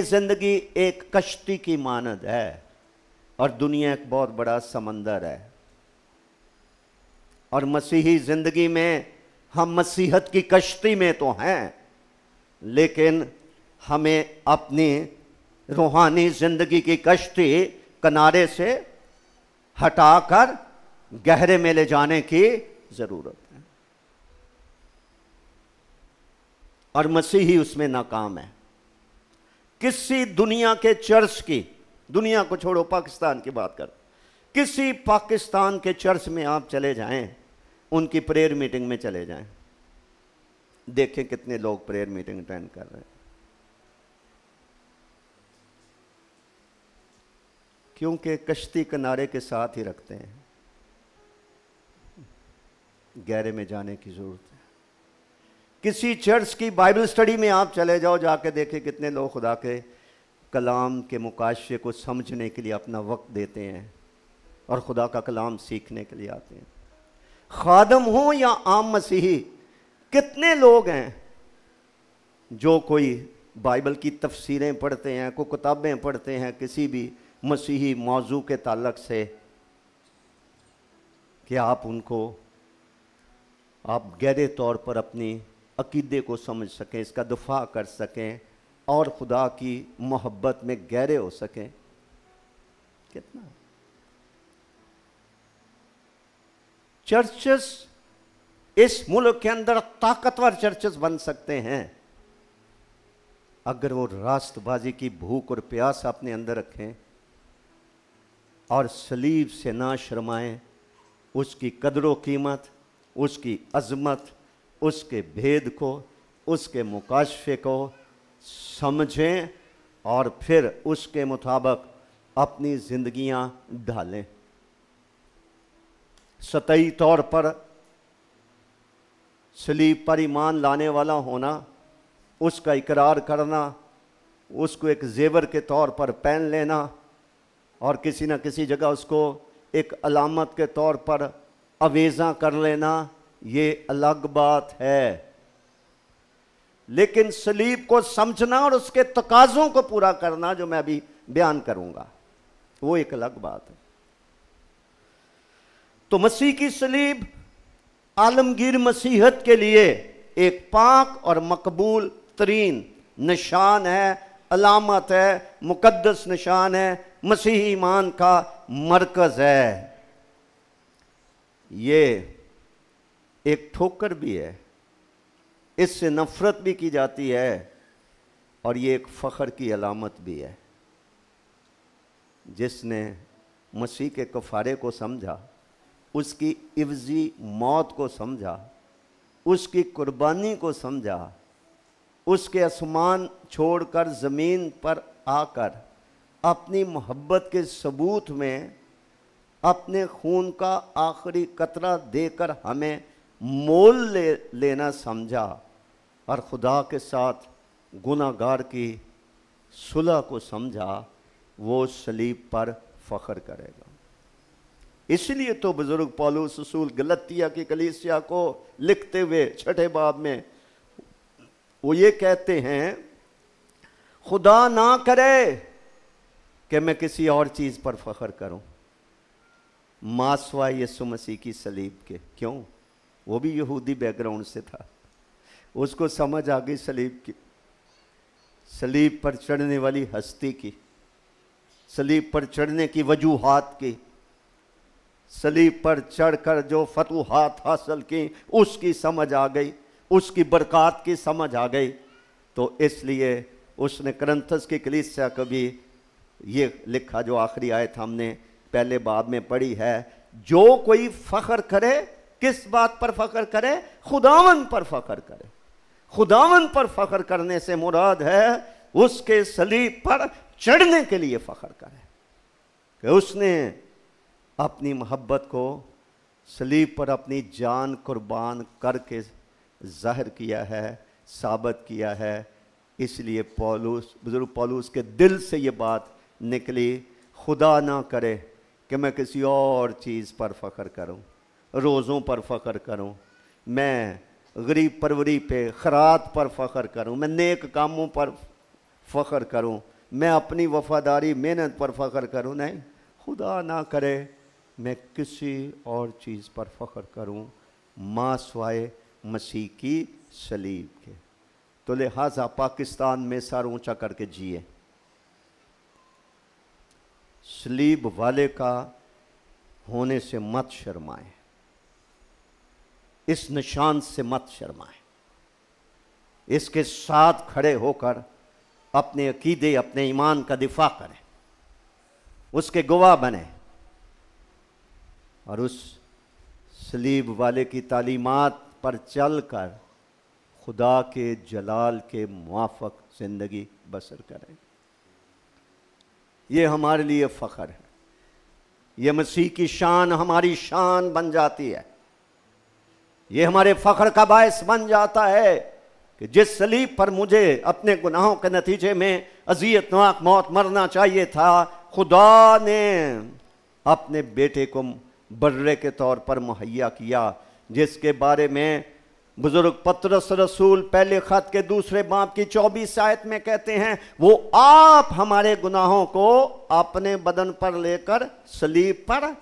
ज़िंदगी एक कश्ती की मानद है और दुनिया एक बहुत बड़ा समंदर है। और मसीही ज़िंदगी में हम मसीहत की कश्ती में तो हैं, लेकिन हमें अपनी रूहानी ज़िंदगी की कश्ती किनारे से हटाकर गहरे में ले जाने की ज़रूरत है। और मसीही उसमें नाकाम है। किसी दुनिया के चर्च की, दुनिया को छोड़ो, पाकिस्तान की बात कर, किसी पाकिस्तान के चर्च में आप चले जाएं, उनकी प्रेयर मीटिंग में चले जाएं, देखें कितने लोग प्रेयर मीटिंग अटेंड कर रहे हैं। क्योंकि कश्ती किनारे के साथ ही रखते हैं, गहरे में जाने की ज़रूरत है। किसी चर्च की बाइबल स्टडी में आप चले जाओ, जाके देखें कितने लोग खुदा के कलाम के मुकाशे को समझने के लिए अपना वक्त देते हैं और खुदा का कलाम सीखने के लिए आते हैं। खादम हो या आम मसीही, कितने लोग हैं जो कोई बाइबल की तफसीरें पढ़ते हैं, कोई किताबें पढ़ते हैं किसी भी मसीही मौजू के ताल्लुक से, कि आप उनको, आप गहरे तौर पर अपनी अकीदे को समझ सकें, इसका दफा कर सकें और खुदा की मोहब्बत में गहरे हो सकें। कितना चर्चेस इस मुल्क के अंदर ताकतवर चर्चेस बन सकते हैं अगर वो रास्तबाजी की भूख और प्यास अपने अंदर रखें और सलीब से ना शर्माएं, उसकी कदर कीमत, उसकी अज़मत, उसके भेद को, उसके मुकाशफे को समझें और फिर उसके मुताबिक अपनी ज़िंदगियां ढालें। सतही तौर पर सलीब पर ईमान लाने वाला होना, उसका इकरार करना, उसको एक जेवर के तौर पर पहन लेना, और किसी न किसी जगह उसको एक अलामत के तौर पर अवेजा कर लेना, ये अलग बात है। लेकिन सलीब को समझना और उसके तकाज़ों को पूरा करना, जो मैं अभी बयान करूंगा, वो एक अलग बात है। तो मसीह की सलीब आलमगीर मसीहत के लिए एक पाक और मकबूल तरीन निशान है, अलामत है, मुकद्दस निशान है, मसीही ईमान का मरकज है। ये एक ठोकर भी है, इससे नफरत भी की जाती है, और ये एक फ़ख्र की अलामत भी है। जिसने मसीह के कफ़ारे को समझा, उसकी इवज़ी मौत को समझा, उसकी कुर्बानी को समझा, उसके आसमान छोड़कर ज़मीन पर आकर अपनी मोहब्बत के सबूत में अपने खून का आखिरी कतरा देकर हमें मोल लेना समझा, और खुदा के साथ गुनाहगार की सुलह को समझा, वो सलीब पर फ़ख्र करेगा। इसलिए तो बुजुर्ग पौलुस रसूल गलतिया की कलीसिया को लिखते हुए 6 बाब में वो ये कहते हैं, खुदा ना करे कि मैं किसी और चीज़ पर फ़ख्र करूं मासवा यीशु मसीह की सलीब के। क्यों? वो भी यहूदी बैकग्राउंड से था, उसको समझ आ गई सलीब की, सलीब पर चढ़ने वाली हस्ती की, सलीब पर चढ़ने की वजूहात की, सलीब पर चढ़कर जो फतूहात हासिल की उसकी समझ आ गई, उसकी बरक़ात की समझ आ गई। तो इसलिए उसने करंथस की कलीसिया को भी ये लिखा, जो आखिरी आयत हमने पहले बाब में पढ़ी है, जो कोई फ़ख्र करे, किस बात पर फ़ख्र करे? खुदावन पर फ़ख्र करे। खुदावन पर फ़ख्र करने से मुराद है उसके सलीब पर चढ़ने के लिए फ़ख्र करे, कि उसने अपनी मोहब्बत को सलीब पर अपनी जान कुर्बान करके ज़ाहिर किया है, साबित किया है। इसलिए पौलुस, बुजुर्ग पौलुस के दिल से ये बात निकली, खुदा ना करे कि मैं किसी और चीज़ पर फ़ख्र करूं, रोज़ों पर फ़ख्र करूं, मैं गरीब परवरी पे खरात पर फ़ख्र करूं, मैं नेक कामों पर फ़ख्र करूं, मैं अपनी वफ़ादारी मेहनत पर फ़ख्र करूं। नहीं, खुदा ना करे मैं किसी और चीज़ पर फ़ख्र करूं मासवाए मसीह की सलीब के। तो लिहाजा पाकिस्तान में सर ऊंचा करके जिए, सलीब वाले का होने से मत शर्माएं, इस निशान से मत शर्माएं, इसके साथ खड़े होकर अपने अकीदे, अपने ईमान का दिफा करें, उसके गवाह बने, और उस सलीब वाले की तालीमात पर चलकर खुदा के जलाल के मुआफ़िक ज़िंदगी बसर करें। ये हमारे लिए फ़ख्र है, ये मसीह की शान हमारी शान बन जाती है, ये हमारे फ़ख्र का बायस बन जाता है कि जिस सलीब पर मुझे अपने गुनाहों के नतीजे में अज़ियतनाक मौत मरना चाहिए था, खुदा ने अपने बेटे को बर्रे के तौर पर मुहैया किया, जिसके बारे में बुजुर्ग पतरस रसूल पहले खत के 2 बाब की 24 आयत में कहते हैं, वो आप हमारे गुनाहों को अपने बदन पर लेकर सलीब पर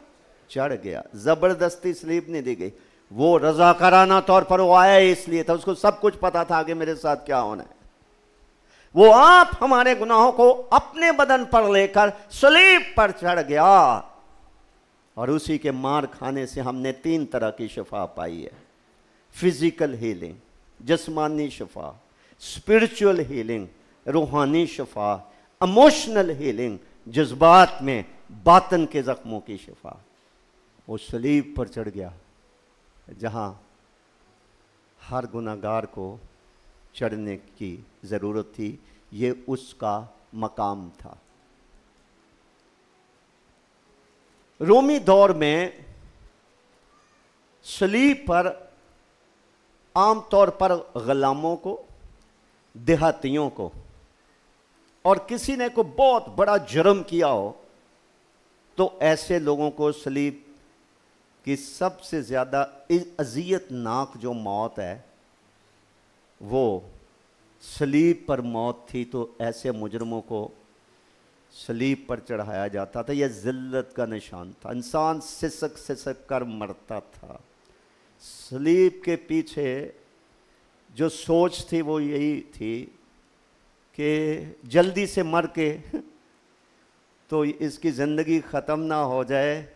चढ़ गया। जबरदस्ती सलीब नहीं दी गई, वो रज़ाकाराना तौर पर वो आया इसलिए था, उसको सब कुछ पता था कि मेरे साथ क्या होना है। वो आप हमारे गुनाहों को अपने बदन पर लेकर सलीब पर चढ़ गया, और उसी के मार खाने से हमने 3 तरह की शिफा पाई है। फिजिकल हीलिंग, जिस्मानी शिफा, स्पिरिचुअल हीलिंग, रूहानी शिफा, इमोशनल हीलिंग, जज्बात में बातन के ज़ख्मों की शिफा। वो सलीब पर चढ़ गया जहाँ हर गुनाहगार को चढ़ने की ज़रूरत थी, ये उसका मकाम था। रोमी दौर में सलीब पर आमतौर पर ग़ुलामों को, देहातियों को, और किसी ने को बहुत बड़ा जुर्म किया हो तो ऐसे लोगों को सलीब की सबसे ज़्यादा अज़ियतनाक जो मौत है वो सलीब पर मौत थी। तो ऐसे मुजरमों को सलीब पर चढ़ाया जाता था। यह ज़िल्लत का निशान था। इंसान सिसक सिसक कर मरता था। सलीब के पीछे जो सोच थी वो यही थी कि जल्दी से मर के तो इसकी ज़िंदगी ख़त्म ना हो जाए,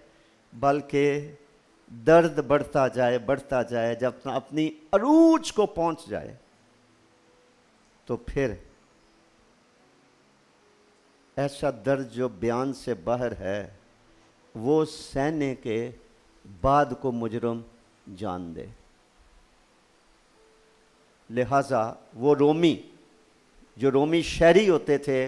बल्कि दर्द बढ़ता जाए, जब अपनी अरूज को पहुंच जाए तो फिर ऐसा दर्द जो बयान से बाहर है वो सहने के बाद को मुजरम जान दे। लिहाजा वो जो रोमी शहरी होते थे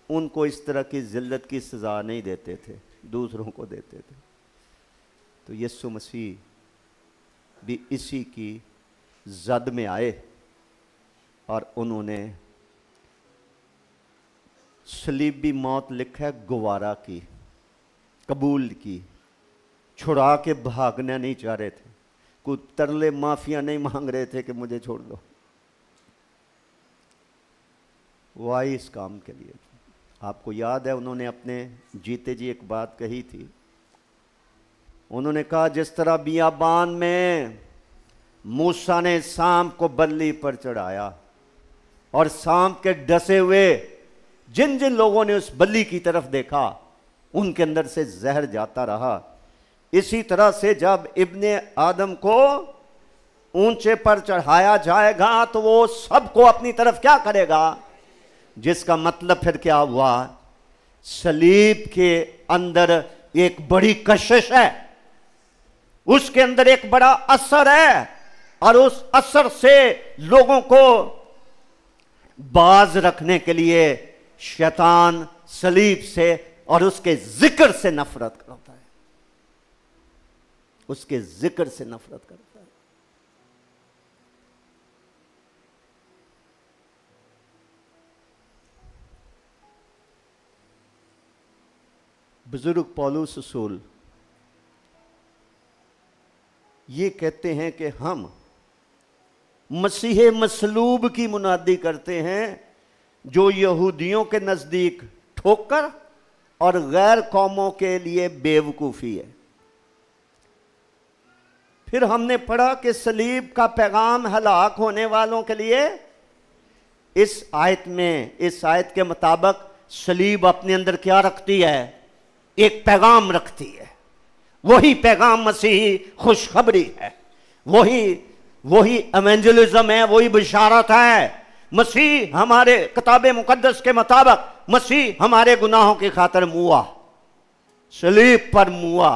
उनको इस तरह की ज़िल्लत की सज़ा नहीं देते थे, दूसरों को देते थे। तो यीशु मसीह भी इसी की जद में आए और उन्होंने सलीबी मौत लिखा है गवारा की, कबूल की, छुड़ा के भागना नहीं चाह रहे थे। कोई तरले माफिया नहीं मांग रहे थे कि मुझे छोड़ दो। वो आई इस काम के लिए। आपको याद है उन्होंने अपने जीते जी एक बात कही थी। उन्होंने कहा जिस तरह बियाबान में मूसा ने सांप को बल्ली पर चढ़ाया और सांप के डसे हुए जिन जिन लोगों ने उस बल्ली की तरफ देखा उनके अंदर से जहर जाता रहा, इसी तरह से जब इब्ने आदम को ऊंचे पर चढ़ाया जाएगा तो वो सबको अपनी तरफ क्या करेगा। जिसका मतलब फिर क्या हुआ, सलीब के अंदर एक बड़ी कशिश है, उसके अंदर एक बड़ा असर है और उस असर से लोगों को बाज रखने के लिए शैतान सलीब से और उसके जिक्र से नफरत करता है, उसके जिक्र से नफरत करता है। बुजुर्ग पौलुस रसूल ये कहते हैं कि हम मसीह मसलूब की मुनादी करते हैं जो यहूदियों के नज़दीक ठोकर और गैर कौमों के लिए बेवकूफ़ी है। फिर हमने पढ़ा कि सलीब का पैगाम हलाक होने वालों के लिए। इस आयत के मुताबिक सलीब अपने अंदर क्या रखती है, एक पैगाम रखती है। वही पैगाम मसीही खुशखबरी है, वही एवेंजलिज्म है, वही बिशारत है। मसीह हमारे किताब मुकद्दस के मुताबिक मसीह हमारे गुनाहों की खातिर मुआ, सलीब पर मुआ,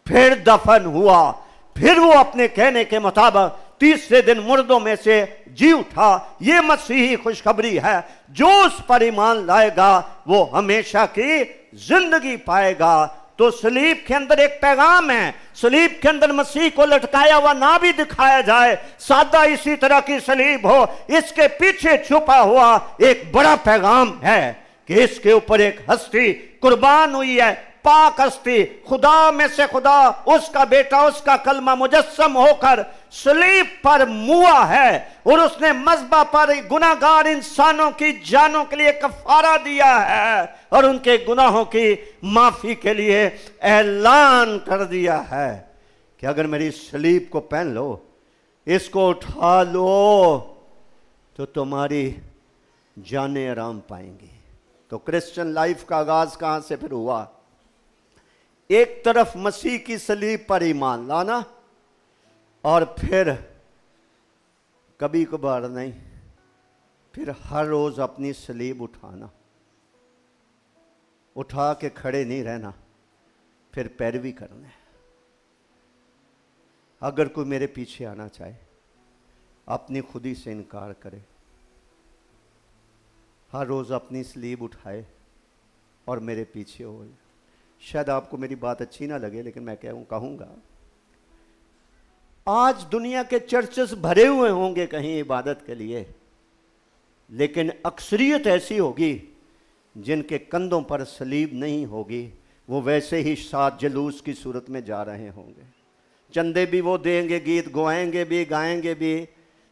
फिर दफन हुआ, फिर वो अपने कहने के मुताबिक तीसरे दिन मुर्दों में से जी उठा। ये मसीही खुशखबरी है। जो उस पर ईमान लाएगा वो हमेशा की जिंदगी पाएगा। तो सलीब के अंदर एक पैगाम है। सलीब के अंदर मसीह को लटकाया हुआ ना भी दिखाया जाए, सादा इसी तरह की सलीब हो, इसके पीछे छुपा हुआ एक बड़ा पैगाम है कि इसके ऊपर एक हस्ती कुर्बान हुई है, पाक हस्ती, खुदा में से खुदा, उसका बेटा, उसका कलमा मुजस्सम होकर सलीब पर मुआ है और उसने मज़बा पर गुनाहगार इंसानों की जानों के लिए कफारा दिया है और उनके गुनाहों की माफी के लिए ऐलान कर दिया है कि अगर मेरी सलीब को पहन लो, इसको उठा लो, तो तुम्हारी जानें आराम पाएंगी। तो क्रिश्चियन लाइफ का आगाज कहां से फिर हुआ? एक तरफ मसीह की सलीब पर ईमान लाना और फिर कभी कभार नहीं, फिर हर रोज अपनी सलीब उठाना, उठा के खड़े नहीं रहना, फिर पैरवी करना है। अगर कोई मेरे पीछे आना चाहे, अपनी खुदी से इनकार करे, हर रोज अपनी सलीब उठाए और मेरे पीछे हो। शायद आपको मेरी बात अच्छी ना लगे, लेकिन मैं कहूँगा, आज दुनिया के चर्चेस भरे हुए होंगे कहीं इबादत के लिए, लेकिन अक्सरियत ऐसी होगी जिनके कंधों पर सलीब नहीं होगी, वो वैसे ही सात जुलूस की सूरत में जा रहे होंगे, चंदे भी वो देंगे, गीत गाएंगे भी, गाएंगे भी।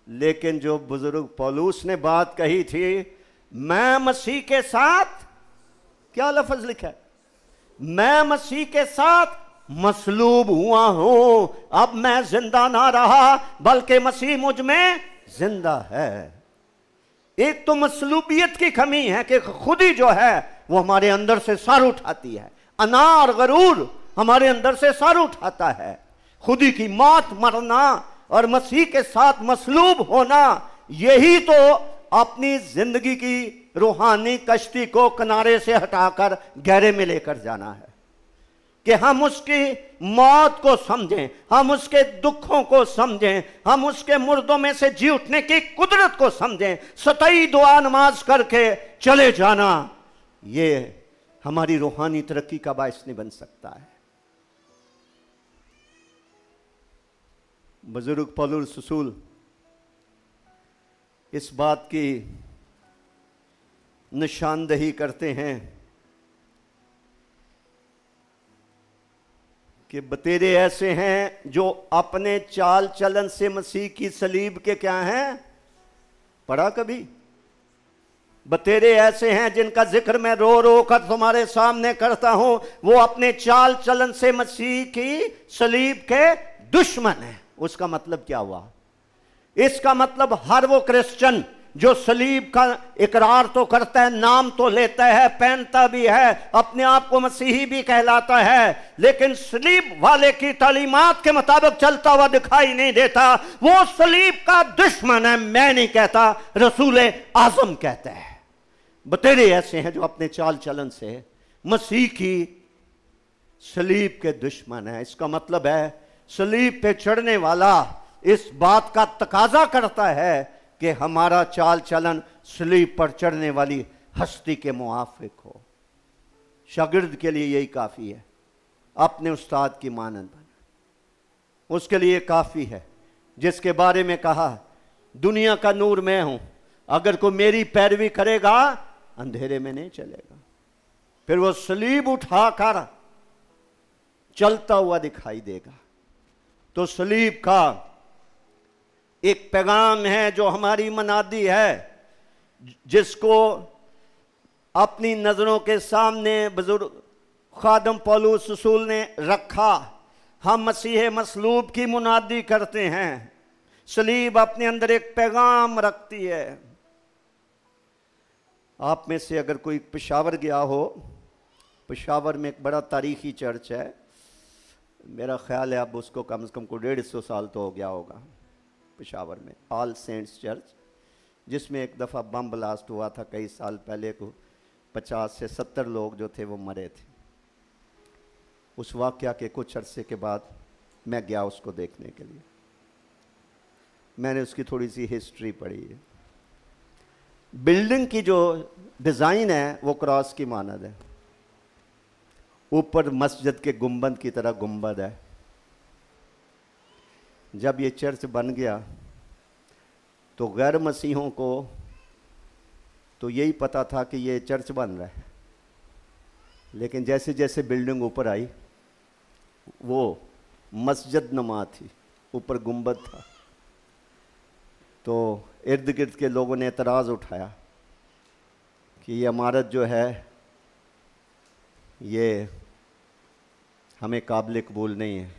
लेकिन जो बुजुर्ग पौलुस ने बात कही थी, मैं मसीह के साथ, क्या लफ्ज लिखा है, मैं मसीह के साथ मसलूब हुआ हूं, अब मैं जिंदा ना रहा बल्कि मसीह मुझ में जिंदा है। एक तो मसलूबियत की कमी है कि खुद ही जो है वो हमारे अंदर से सर उठाती है, अनार गरूर हमारे अंदर से सर उठाता है। खुदी की मौत मरना और मसीह के साथ मसलूब होना, यही तो अपनी जिंदगी की रूहानी कश्ती को किनारे से हटाकर गहरे में लेकर जाना है कि हम उसकी मौत को समझें, हम उसके दुखों को समझें, हम उसके मुर्दों में से जी उठने की कुदरत को समझें। सतई दुआ नमाज करके चले जाना, ये हमारी रूहानी तरक्की का बायस नहीं बन सकता है। बुजुर्ग पौलुस रसूल इस बात की निशानदही करते हैं कि बतेरे ऐसे हैं जो अपने चाल चलन से मसीह की सलीब के क्या हैं, पढ़ा कभी? बतेरे ऐसे हैं जिनका जिक्र मैं रो रो कर तुम्हारे सामने करता हूं, वो अपने चाल चलन से मसीह की सलीब के दुश्मन हैं। उसका मतलब क्या हुआ? इसका मतलब हर वो क्रिश्चियन जो सलीब का इकरार तो करता है, नाम तो लेता है, पहनता भी है, अपने आप को मसीही भी कहलाता है, लेकिन सलीब वाले की तालीमात के मुताबिक चलता हुआ दिखाई नहीं देता, वो सलीब का दुश्मन है। मैं नहीं कहता, रसूल आजम कहता है। बतेरे ऐसे हैं जो अपने चाल चलन से मसीह की सलीब के दुश्मन है। इसका मतलब है सलीब पे चढ़ने वाला इस बात का तकाजा करता है कि हमारा चाल चलन सलीब पर चढ़ने वाली हस्ती के मुआफिक हो। शागिर्द के लिए यही काफी है, अपने उस्ताद की मानद बने, उसके लिए काफी है, जिसके बारे में कहा दुनिया का नूर मैं हूं, अगर कोई मेरी पैरवी करेगा अंधेरे में नहीं चलेगा। फिर वो सलीब उठाकर चलता हुआ दिखाई देगा। तो सलीब का एक पैगाम है जो हमारी मनादी है, जिसको अपनी नजरों के सामने बुजुर्ग खादम पौलुस रसूल ने रखा। हम मसीह मसलूब की मुनादी करते हैं। सलीब अपने अंदर एक पैगाम रखती है। आप में से अगर कोई पेशावर गया हो, पेशावर में एक बड़ा तारीखी चर्च है, मेरा ख्याल है अब उसको कम से कम को 150 साल तो हो गया होगा, पेशावर में ऑल सेंट्स चर्च, जिसमें एक दफ़ा बम ब्लास्ट हुआ था कई साल पहले को, 50 से 70 लोग जो थे वो मरे थे। उस वाक़या के कुछ अरसे के बाद मैं गया उसको देखने के लिए। मैंने उसकी थोड़ी सी हिस्ट्री पढ़ी है। बिल्डिंग की जो डिज़ाइन है वो क्रॉस की मानद है, ऊपर मस्जिद के गुंबद की तरह गुंबद है। जब ये चर्च बन गया तो गैर मसीहों को तो यही पता था कि ये चर्च बन रहा है, लेकिन जैसे जैसे बिल्डिंग ऊपर आई वो मस्जिद नुमा थी, ऊपर गुंबद था। तो इर्द गिर्द के लोगों ने एतराज़ उठाया कि ये इमारत जो है ये हमें काबिल कबूल नहीं है,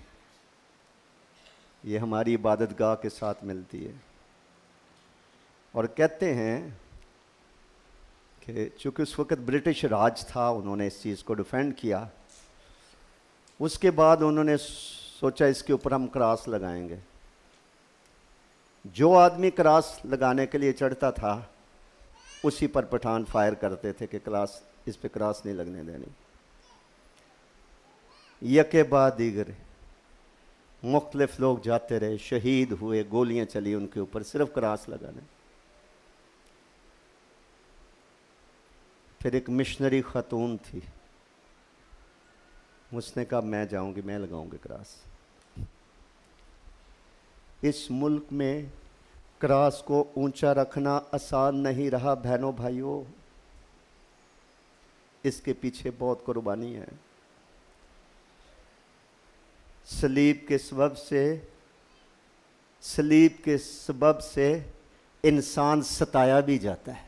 ये हमारी इबादतगाह के साथ मिलती है। और कहते हैं कि चूँकि उस वक़्त ब्रिटिश राज था, उन्होंने इस चीज़ को डिफेंड किया। उसके बाद उन्होंने सोचा इसके ऊपर हम क्रॉस लगाएंगे। जो आदमी क्रॉस लगाने के लिए चढ़ता था उसी पर पठान फायर करते थे कि क्लास इस पे क्रॉस नहीं लगने देनी। यके बाद दीगर मुख्तलिफ लोग जाते रहे, शहीद हुए, गोलियां चली उनके ऊपर सिर्फ क्रॉस लगाने। फिर एक मिशनरी खातून थी, उसने कहा मैं जाऊंगी, मैं लगाऊंगी क्रॉस। इस मुल्क में क्रॉस को ऊंचा रखना आसान नहीं रहा बहनों भाइयों, इसके पीछे बहुत कुर्बानी है। सलीब के सबब से इंसान सताया भी जाता है।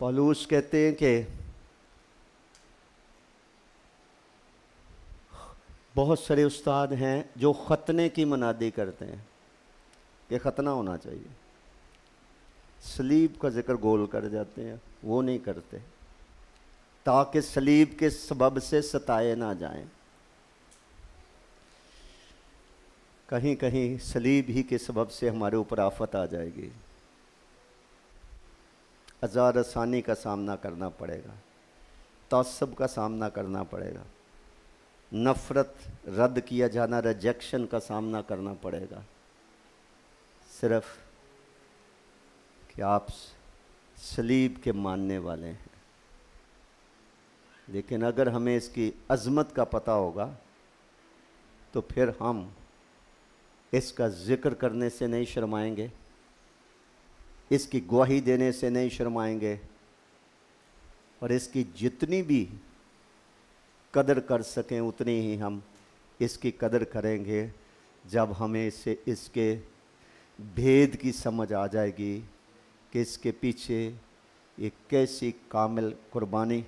पौलुस कहते हैं कि बहुत सारे उस्ताद हैं जो खतने की मुनादी करते हैं कि खतना होना चाहिए, सलीब का जिक्र गोल कर जाते हैं, वो नहीं करते ताकि सलीब के सबब से सताए ना जाएं। कहीं कहीं सलीब ही के सबब से हमारे ऊपर आफत आ जाएगी, अज़ार आसानी का सामना करना पड़ेगा, तअस्सुब का सामना करना पड़ेगा, नफ़रत, रद्द किया जाना, रिजेक्शन का सामना करना पड़ेगा, सिर्फ कि आप सलीब के मानने वाले हैं। लेकिन अगर हमें इसकी अज़मत का पता होगा तो फिर हम इसका ज़िक्र करने से नहीं शर्माएंगे, इसकी गवाही देने से नहीं शर्माएंगे, और इसकी जितनी भी कदर कर सकें उतनी ही हम इसकी कदर करेंगे जब हमें इसके भेद की समझ आ जाएगी कि इसके पीछे एक कैसी कामिल कुर्बानी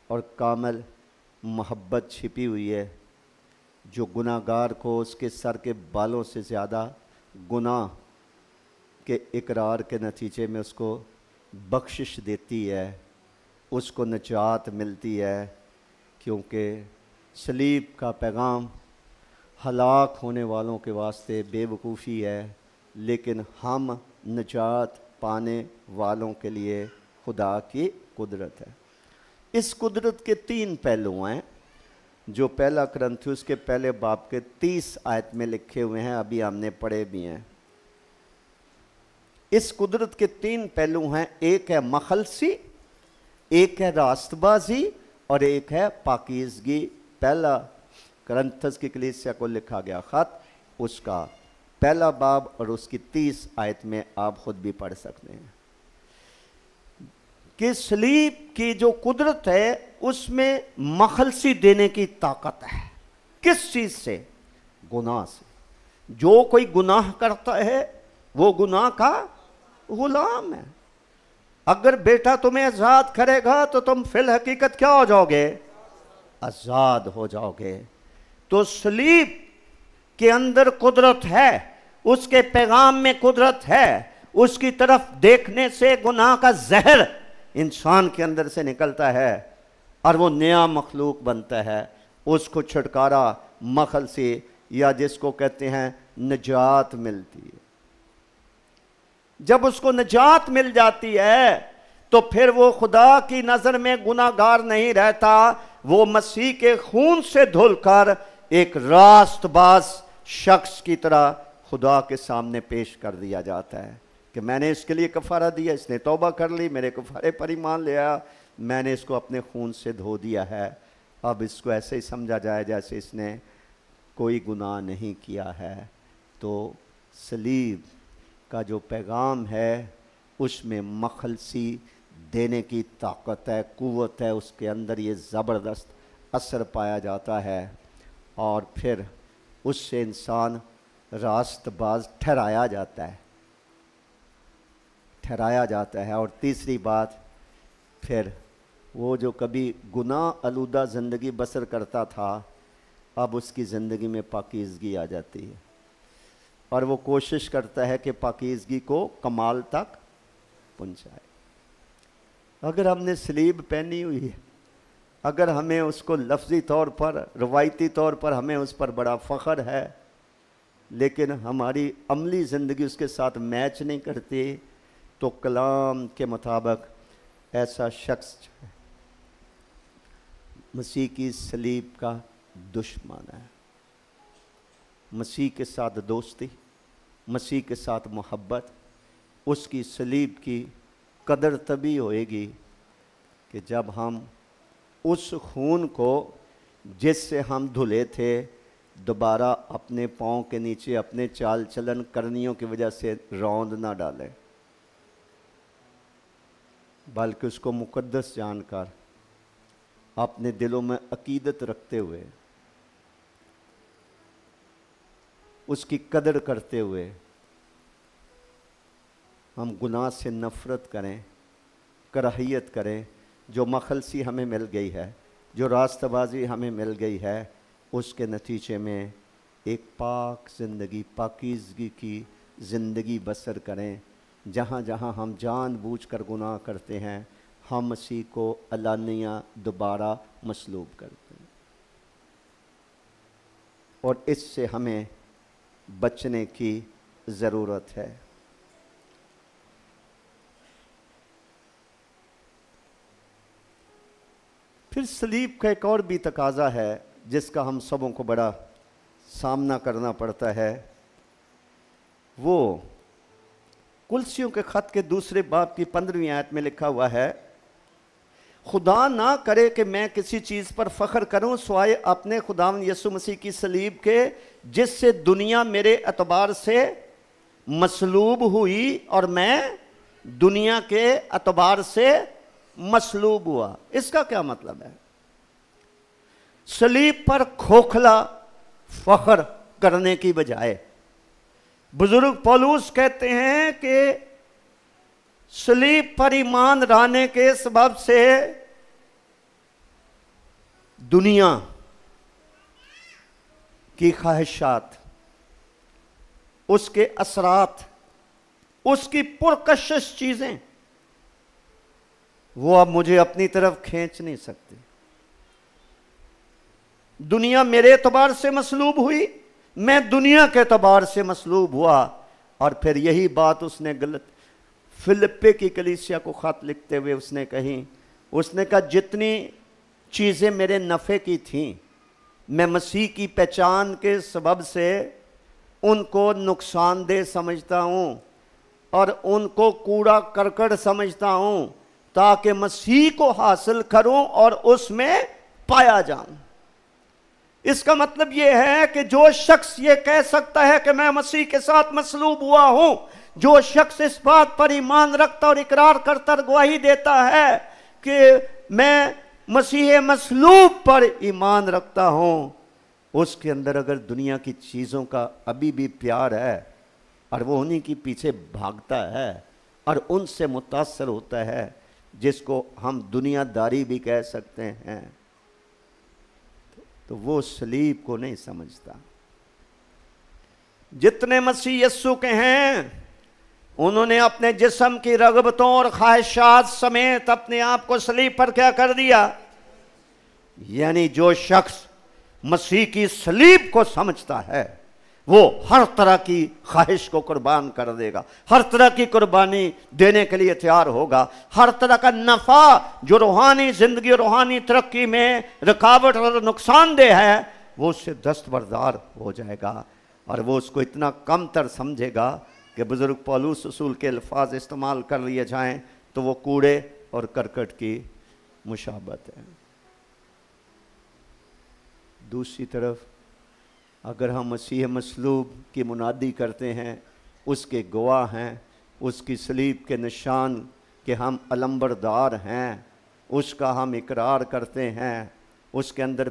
और कामिल मोहब्बत छिपी हुई है, जो गुनाहगार को उसके सर के बालों से ज़्यादा गुनाह के इकरार के नतीजे में उसको बख्शिश देती है, उसको निजात मिलती है। क्योंकि सलीब का पैगाम हलाक होने वालों के वास्ते बेवकूफ़ी है, लेकिन हम निजात पाने वालों के लिए खुदा की कुदरत है। इस कुदरत के 3 पहलू हैं जो पहला कुरिन्थियों के पहले बाब के 30 आयत में लिखे हुए हैं, अभी हमने पढ़े भी हैं। इस कुदरत के 3 पहलू हैं, एक है मखलसी, एक है रास्तबाजी और एक है पाकीज़गी। पहला कुरिन्थियों की कलीसिया को लिखा गया ख़त, उसका पहला बाब और उसकी 30 आयत में आप खुद भी पढ़ सकते हैं कि सलीब की जो कुदरत है उसमें मखलसी देने की ताकत है। किस चीज़ से? गुनाह से। जो कोई गुनाह करता है वो गुनाह का गुलाम है। अगर बेटा तुम्हें आज़ाद करेगा तो तुम फिल हकीकत क्या हो जाओगे? आज़ाद हो जाओगे। तो सलीब के अंदर कुदरत है, उसके पैगाम में कुदरत है, उसकी तरफ देखने से गुनाह का जहर इंसान के अंदर से निकलता है और वो नया मखलूक बनता है। उसको छुटकारा मखलसी या जिसको कहते हैं निजात मिलती है। जब उसको निजात मिल जाती है तो फिर वो खुदा की नज़र में गुनाहगार नहीं रहता, वो मसीह के खून से धुलकर एक रास्तबाज शख्स की तरह खुदा के सामने पेश कर दिया जाता है कि मैंने इसके लिए कफ़ारा दिया, इसने तौबा कर ली, मेरे कफ़ारे पर ईमान ले आया, मैंने इसको अपने खून से धो दिया है। अब इसको ऐसे ही समझा जाए जैसे इसने कोई गुनाह नहीं किया है। तो सलीब का जो पैगाम है उसमें मखलसी देने की ताकत है, कुव्वत है, उसके अंदर ये ज़बरदस्त असर पाया जाता है और फिर उससे इंसान रास्तबाज ठहराया जाता है। और तीसरी बात, फिर वो जो कभी गुनाह आलूदा ज़िंदगी बसर करता था, अब उसकी ज़िंदगी में पाकीज़गी आ जाती है और वो कोशिश करता है कि पाकीज़गी को कमाल तक पहुँचाए। अगर हमने सलीब पहनी हुई है, अगर हमें उसको लफ्ज़ी तौर पर, रवायती तौर पर हमें उस पर बड़ा फ़ख्र है, लेकिन हमारी अमली ज़िंदगी उसके साथ मैच नहीं करती, तो कलाम के मुताबिक ऐसा शख्स मसीह की सलीब का दुश्मन है। मसीह के साथ दोस्ती, मसीह के साथ मोहब्बत, उसकी सलीब की कदर तभी होएगी कि जब हम उस खून को जिससे हम धुले थे दोबारा अपने पाँव के नीचे अपने चाल चलन करनियों की वजह से रौंद ना डालें, बल्कि उसको मुकद्दस जानकर अपने दिलों में अकीदत रखते हुए, उसकी कदर करते हुए हम गुनाह से नफ़रत करें, कराहियत करें। जो मखलसी हमें मिल गई है, जो रास्तबाजी हमें मिल गई है, उसके नतीजे में एक पाक ज़िंदगी, पाकीज़गी की ज़िंदगी बसर करें। जहाँ जहाँ हम जानबूझकर गुनाह करते हैं, हम मसीह को अलानिया दोबारा मसलूब करते हैं, और इससे हमें बचने की ज़रूरत है। फिर सलीब का एक और भी तकाज़ा है जिसका हम सबों को बड़ा सामना करना पड़ता है। वो कुलसियों के ख़त के दूसरे बाब की 15वीं आयत में लिखा हुआ है, खुदा ना करे कि मैं किसी चीज़ पर फ़ख्र करूं सिवाय अपने खुदावंद यीशु मसीह की सलीब के, जिससे दुनिया मेरे एतबार से मसलूब हुई और मैं दुनिया के एतबार से मसलूब हुआ। इसका क्या मतलब है? सलीब पर खोखला फख्र करने की बजाय बुजुर्ग पौलुस कहते हैं कि सलीब पर ईमान लाने के सबब से दुनिया की ख्वाहिशात, उसके असरात, उसकी पुरकशिश चीजें, वो अब मुझे अपनी तरफ खींच नहीं सकती। दुनिया मेरे एतबार से मसलूब हुई, मैं दुनिया के एतबार से मसलूब हुआ। और फिर यही बात उसने गलत फिलिप्पी की कलीसिया को खत लिखते हुए उसने कही। उसने कहा जितनी चीज़ें मेरे नफ़े की थीं, मैं मसीह की पहचान के सबब से उनको नुकसानदेह समझता हूँ और उनको कूड़ा करकट समझता हूँ, ताकि मसीह को हासिल करूं और उसमें पाया जाऊं। इसका मतलब यह है कि जो शख्स ये कह सकता है कि मैं मसीह के साथ मसलूब हुआ हूं, जो शख्स इस बात पर ईमान रखता और इकरार करता गवाही देता है कि मैं मसीह मसलूब पर ईमान रखता हूं, उसके अंदर अगर दुनिया की चीज़ों का अभी भी प्यार है और वो उन्हीं के पीछे भागता है और उनसे मुतासर होता है, जिसको हम दुनियादारी भी कह सकते हैं, तो वो सलीब को नहीं समझता। जितने मसीह यस्सु के हैं, उन्होंने अपने जिस्म की रगबतों और ख्वाहिशात समेत अपने आप को सलीब पर क्या कर दिया। यानी जो शख्स मसीह की सलीब को समझता है, वो हर तरह की ख्वाहिश को कुर्बान कर देगा, हर तरह की कुर्बानी देने के लिए तैयार होगा। हर तरह का नफ़ा जो रूहानी ज़िंदगी और रूहानी तरक्की में रुकावट और नुकसानदेह है, वो उससे दस्तबरदार हो जाएगा और वो उसको इतना कमतर समझेगा कि बुज़ुर्ग पौलुस रसूल के अल्फाज इस्तेमाल कर लिए जाएं तो वो कूड़े और करकट की मुशाबत है। दूसरी तरफ अगर हम मसीह मसलूब की मुनादी करते हैं, उसके गवाह हैं, उसकी सलीब के निशान के हम अलंबरदार हैं, उसका हम इकरार करते हैं, उसके अंदर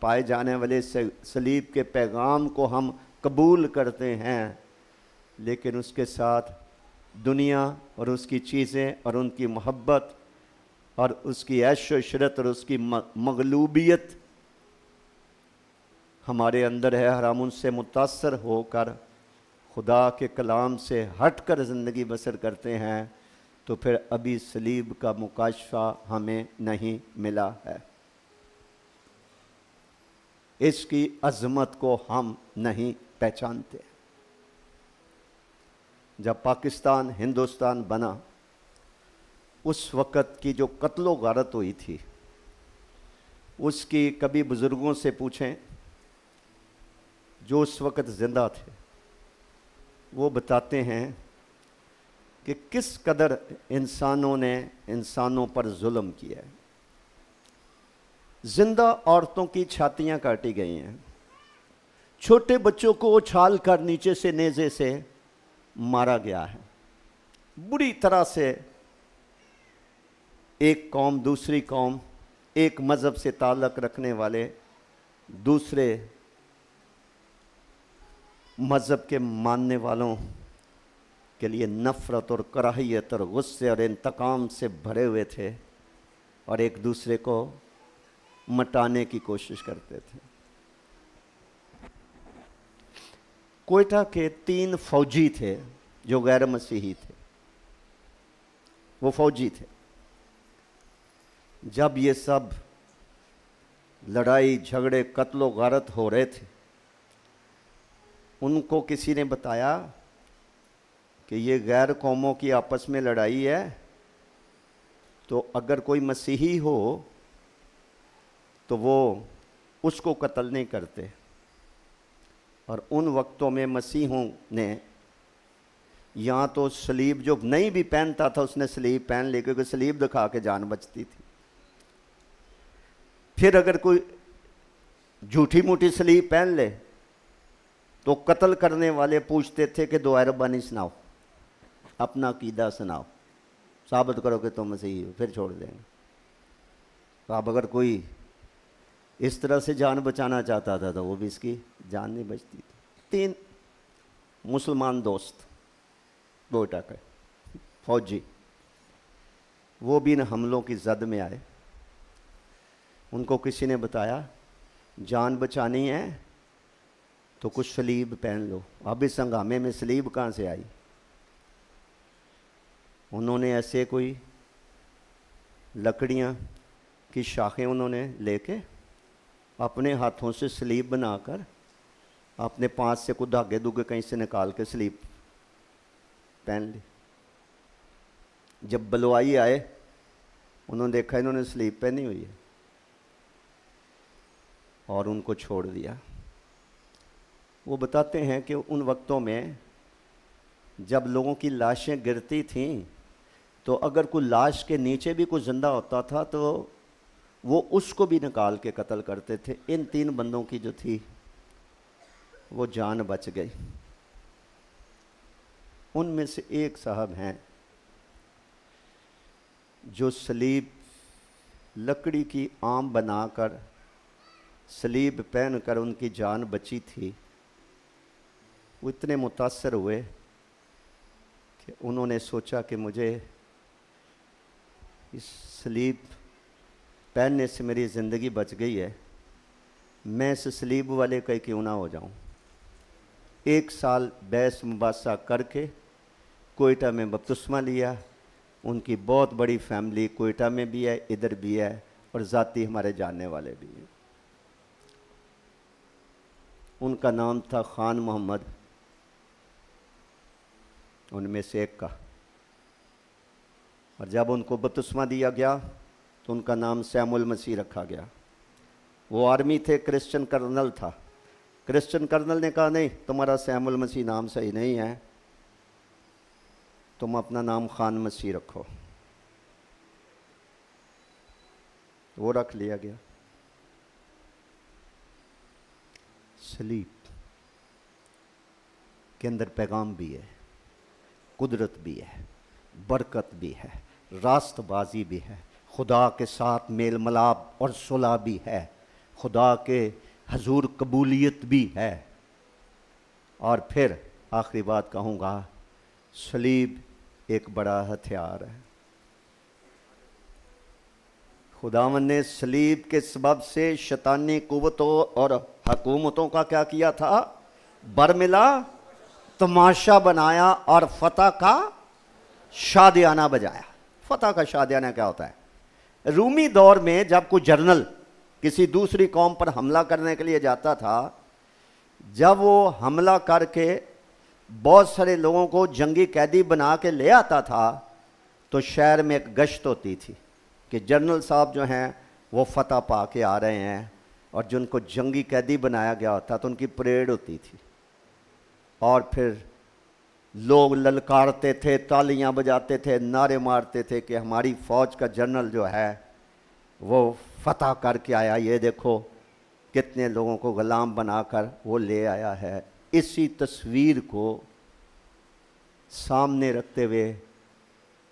पाए जाने वाले सलीब के पैगाम को हम कबूल करते हैं, लेकिन उसके साथ दुनिया और उसकी चीज़ें और उनकी मोहब्बत और उसकी ऐश व इशरत और उसकी मगलूबियत हमारे अंदर है, और हम उनसे मुतासर होकर खुदा के कलाम से हटकर ज़िंदगी बसर करते हैं, तो फिर अभी सलीब का मुकाशफा हमें नहीं मिला है, इसकी अज़मत को हम नहीं पहचानते। जब पाकिस्तान हिंदुस्तान बना, उस वक़्त की जो कत्लो गारत हुई थी, उसकी कभी बुज़ुर्गों से पूछें जो उस वक़्त ज़िंदा थे, वो बताते हैं कि किस कदर इंसानों ने इंसानों पर जुल्म किया है। जिंदा औरतों की छातियां काटी गई हैं, छोटे बच्चों को उछाल कर नीचे से नेज़े से मारा गया है, बुरी तरह से एक कौम दूसरी कौम, एक मज़हब से ताल्लुक़ रखने वाले दूसरे मज़हब के मानने वालों के लिए नफ़रत और कराहियत और गुस्से और इंतकाम से भरे हुए थे और एक दूसरे को मटाने की कोशिश करते थे। कोयटा के 3 फौजी थे जो गैर मसीही थे। वो फौजी थे। जब ये सब लड़ाई झगड़े कत्लो गारत हो रहे थे, उनको किसी ने बताया कि ये गैर कौमों की आपस में लड़ाई है, तो अगर कोई मसीही हो तो वो उसको कत्ल नहीं करते। और उन वक्तों में मसीहों ने यहाँ तो सलीब, जो नहीं भी पहनता था उसने सलीब पहन ली, क्योंकि सलीब दिखा के जान बचती थी। फिर अगर कोई झूठी मूठी सलीब पहन ले तो कत्ल करने वाले पूछते थे कि दुआ रब्बानी सुनाओ, अपना अकीदा सुनाओ, साबित करो कि तुम मसीही हो, फिर छोड़ देंगे। तो अब अगर कोई इस तरह से जान बचाना चाहता था तो वो भी इसकी जान नहीं बचती थी। 3 मुसलमान दोस्त कोयटा के फौजी, वो भी इन हमलों की जद में आए। उनको किसी ने बताया जान बचानी है तो कुछ सलीब पहन लो। अब इस हंगामे में सलीब कहाँ से आई? उन्होंने ऐसे कोई लकड़ियाँ की शाखें उन्होंने लेके अपने हाथों से सलीब बनाकर अपने पाँच से कुछ धागे दुगे कहीं से निकाल के सलीब पहन ली। जब बलवाई आए, उन्होंने देखा इन्होंने सलीब पहनी हुई है और उनको छोड़ दिया। वो बताते हैं कि उन वक्तों में जब लोगों की लाशें गिरती थीं तो अगर कोई लाश के नीचे भी कोई जिंदा होता था तो वो उसको भी निकाल के कत्ल करते थे। इन 3 बंदों की जो थी वो जान बच गई। उनमें से एक साहब हैं जो सलीब लकड़ी की आम बनाकर सलीब पहनकर उनकी जान बची थी। वो इतने मुतासर हुए कि उन्होंने सोचा कि मुझे इस सलीब पहनने से मेरी ज़िंदगी बच गई है, मैं इस सलीब वाले का क्यों ना हो जाऊं। 1 साल बहस मुबासा करके कोयटा में बपतिस्मा लिया। उनकी बहुत बड़ी फैमिली कोयटा में भी है, इधर भी है, और ज़ाती हमारे जानने वाले भी हैं। उनका नाम था खान मोहम्मद, उनमें से एक का। और जब उनको बपतिस्मा दिया गया तो उनका नाम सैमुअल मसीह रखा गया। वो आर्मी थे, क्रिश्चियन कर्नल था। क्रिश्चियन कर्नल ने कहा नहीं, तुम्हारा सैमुअल मसीह नाम सही नहीं है, तुम अपना नाम खान मसीह रखो। वो रख लिया गया। सलीब के अंदर पैगाम भी है, कुदरत भी है, बरकत भी है, रास्तबाजी भी है, खुदा के साथ मेल मिलाप और सुलह भी है, खुदा के हजूर कबूलियत भी है। और फिर आखिरी बात कहूँगा, सलीब एक बड़ा हथियार है। खुदावन ने सलीब के सबब से शैतानी कुव्वतों और हुकूमतों का क्या किया था? बरमिला तमाशा बनाया और फतह का शादियाना बजाया। फतह का शादियाना क्या होता है? रूमी दौर में जब कोई जर्नल किसी दूसरी कौम पर हमला करने के लिए जाता था, जब वो हमला करके बहुत सारे लोगों को जंगी कैदी बना के ले आता था तो शहर में एक गश्त होती थी कि जनरल साहब जो हैं वो फतह पा के आ रहे हैं, और जिनको जंगी कैदी बनाया गया होता तो उनकी परेड होती थी। और फिर लोग ललकारते थे, तालियां बजाते थे, नारे मारते थे कि हमारी फ़ौज का जनरल जो है वो फतह करके आया, ये देखो कितने लोगों को गुलाम बनाकर वो ले आया है। इसी तस्वीर को सामने रखते हुए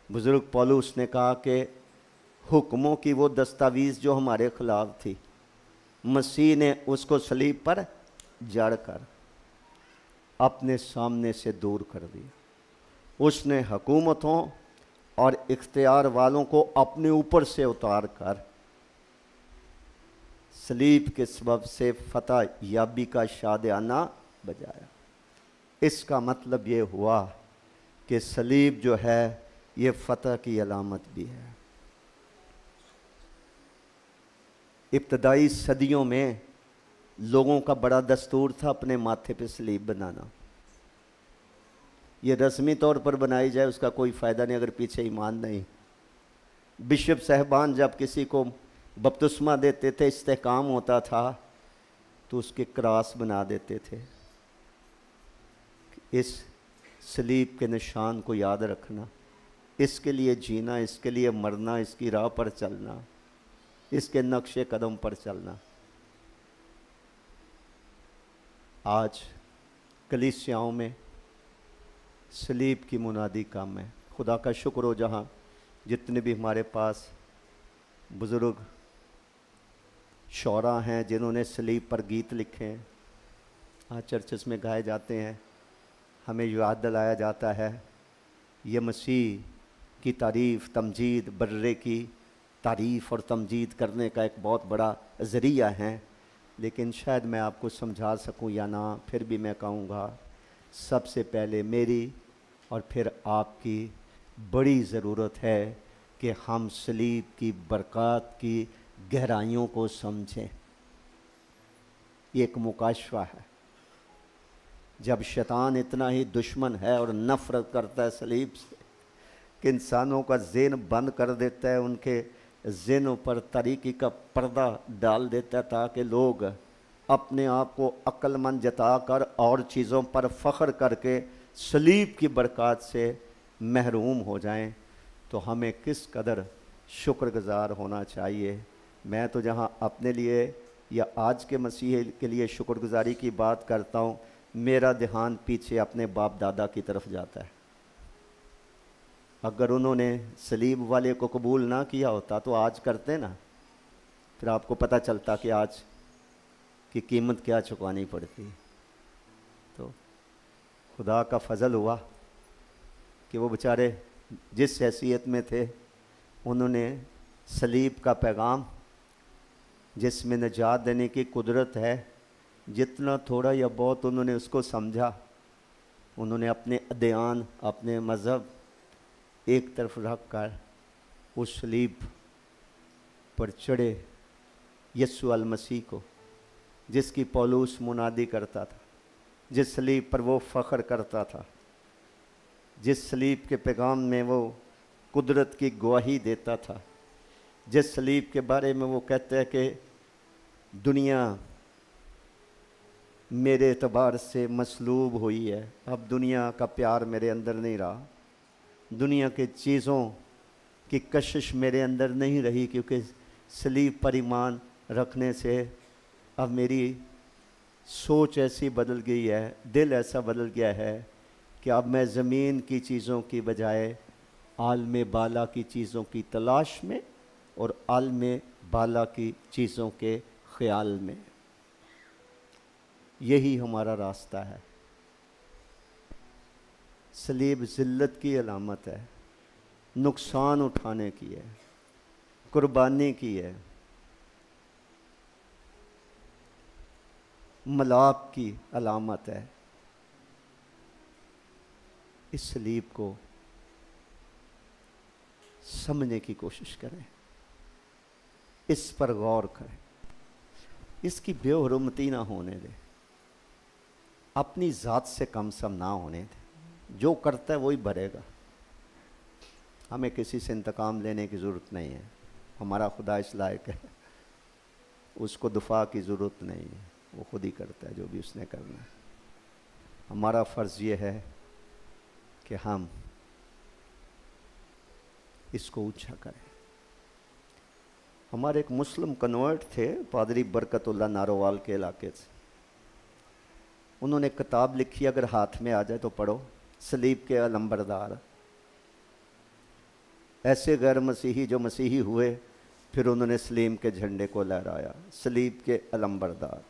बुज़ुर्ग पौलुस ने कहा कि हुक्मों की वो दस्तावेज जो हमारे खिलाफ थी, मसीह ने उसको सलीब पर जड़कर अपने सामने से दूर कर दिया। उसने हुकूमतों और इख्तियार वालों को अपने ऊपर से उतार कर सलीब के सबब से फतह याबी का शादियाना बजाया। इसका मतलब ये हुआ कि सलीब जो है ये फतह की अलामत भी है। इब्तदाई सदियों में लोगों का बड़ा दस्तूर था अपने माथे पे सलीब बनाना। ये रस्मी तौर पर बनाई जाए उसका कोई फ़ायदा नहीं अगर पीछे ईमान नहीं। बिशप साहबान जब किसी को बपतिस्मा देते थे, इस्तेकाम होता था, तो उसके क्रॉस बना देते थे। इस सलीब के निशान को याद रखना, इसके लिए जीना, इसके लिए मरना, इसकी राह पर चलना, इसके नक्शे कदम पर चलना। आज कलीसियाओं में सलीब की मुनादी कम है। खुदा का शुक्र हो जहाँ जितने भी हमारे पास बुज़ुर्ग शौरा हैं जिन्होंने सलीब पर गीत लिखे हैं, आज चर्चेस में गाए जाते हैं, हमें याद दिलाया जाता है ये मसीह की तारीफ़, तमजीद, बर्रे की तारीफ़ और तमजीद करने का एक बहुत बड़ा ज़रिया है। लेकिन शायद मैं आपको समझा सकूं या ना, फिर भी मैं कहूँगा सबसे पहले मेरी और फिर आपकी बड़ी ज़रूरत है कि हम सलीब की बरक़ात की गहराइयों को समझें। ये एक मुकाशवा है। जब शैतान इतना ही दुश्मन है और नफ़रत करता है सलीब से कि इंसानों का ज़हन बंद कर देता है, उनके ज़हनों पर तरीक़ी का पर्दा डाल देता है ताकि लोग अपने आप को अक्लमंद जताकर और चीज़ों पर फ़ख्र करके सलीब की बरक़ात से महरूम हो जाएं, तो हमें किस कदर शुक्रगुज़ार होना चाहिए। मैं तो जहाँ अपने लिए या आज के मसीह के लिए शुक्रगुज़ारी की बात करता हूँ, मेरा ध्यान पीछे अपने बाप दादा की तरफ जाता है। अगर उन्होंने सलीब वाले को कबूल ना किया होता तो आज करते ना, फिर आपको पता चलता कि आज की कीमत क्या चुकानी पड़ती। तो खुदा का फजल हुआ कि वो बेचारे जिस हैसियत में थे उन्होंने सलीब का पैगाम जिसमें निजात देने की कुदरत है, जितना थोड़ा या बहुत उन्होंने उसको समझा, उन्होंने अपने अदयान, अपने मज़हब एक तरफ रख कर उस सलीब पर चढ़े यीशु अल मसीह को, जिसकी पौलुस मुनादी करता था, जिस सलीब पर वो फ़ख्र करता था, जिस सलीब के पैगाम में वो कुदरत की गवाही देता था, जिस सलीब के बारे में वो कहते हैं कि दुनिया मेरे एतबार से मसलूब हुई है, अब दुनिया का प्यार मेरे अंदर नहीं रहा, दुनिया के चीज़ों की कशिश मेरे अंदर नहीं रही, क्योंकि सलीब पर ईमान रखने से अब मेरी सोच ऐसी बदल गई है, दिल ऐसा बदल गया है कि अब मैं ज़मीन की चीज़ों की बजाय आलम बाला की चीज़ों की तलाश में और आलम बाला की चीज़ों के ख्याल में, यही हमारा रास्ता है। सलीब ज़िल्लत की अलामत है, नुकसान उठाने की है, कुर्बानी की है, मलाक की अलामत है। इस सलीब को समझने की कोशिश करें, इस पर गौर करें, इसकी बेहुरमती ना होने दें, अपनी ज़ात से कम सम ना होने दें। जो करता है वही भरेगा। हमें किसी से इंतकाम लेने की ज़रूरत नहीं है, हमारा खुदा इस लायक है, उसको दुफा की ज़रूरत नहीं है, वो खुद ही करता है जो भी उसने करना है। हमारा फ़र्ज़ ये है कि हम इसको ऊंचा करें। हमारे एक मुस्लिम कन्वर्ट थे, पादरी बरकतुल्लाह नारोवाल के इलाके से, उन्होंने किताब लिखी, अगर हाथ में आ जाए तो पढ़ो, सलीब के अलंबरदार। ऐसे गैर मसीही जो मसीही हुए, फिर उन्होंने सलीम के झंडे को लहराया, सलीब के अलंबरदार।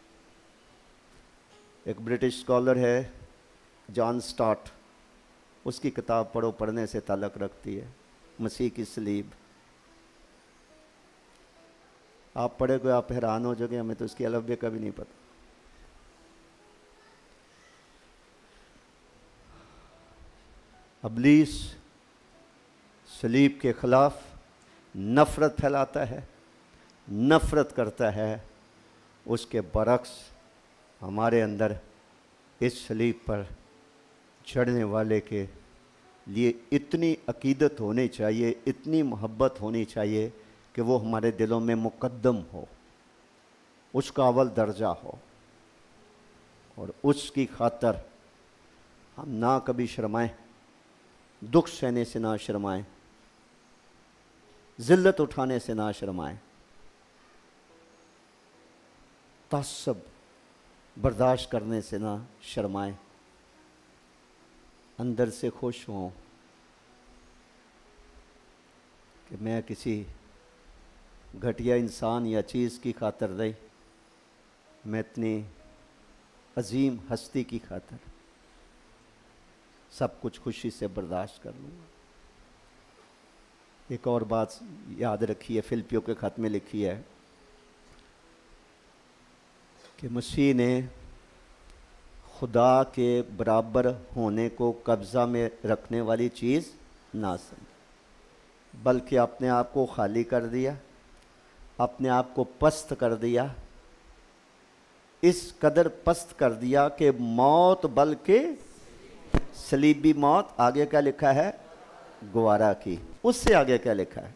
एक ब्रिटिश स्कॉलर है जॉन स्टॉट, उसकी किताब पढ़ो, पढ़ने से ताल्लुक़ रखती है मसीह की सलीब। आप पढ़ोगे आप हैरान हो जाओगे, हमें तो इसकी अलव्य का भी नहीं पता। इब्लीस सलीब के खिलाफ नफ़रत फैलाता है, नफ़रत करता है। उसके बरक्स हमारे अंदर इस सलीब पर चढ़ने वाले के लिए इतनी अकीदत होनी चाहिए, इतनी मोहब्बत होनी चाहिए कि वो हमारे दिलों में मुकद्दम हो, उसका अव्वल दर्जा हो, और उसकी खातर हम ना कभी शर्माएं, दुख सहने से ना शर्माएं, ज़िल्लत उठाने से ना शर्माएं, तअस्सुब बर्दाश्त करने से ना शर्माएं, अंदर से खुश हों कि मैं किसी घटिया इंसान या चीज़ की खातर नहीं, मैं इतनी अजीम हस्ती की खातर सब कुछ खुशी से बर्दाश्त कर लूँगा। एक और बात याद रखिए, फिलिपियों के खत में लिखी है कि मसीह ने खुदा के बराबर होने को कब्ज़ा में रखने वाली चीज़ ना समझी, बल्कि अपने आप को खाली कर दिया, अपने आप को पस्त कर दिया, इस कदर पस्त कर दिया कि मौत, बल्कि सलीबी मौत, आगे क्या लिखा है, गवारा की। उससे आगे क्या लिखा है,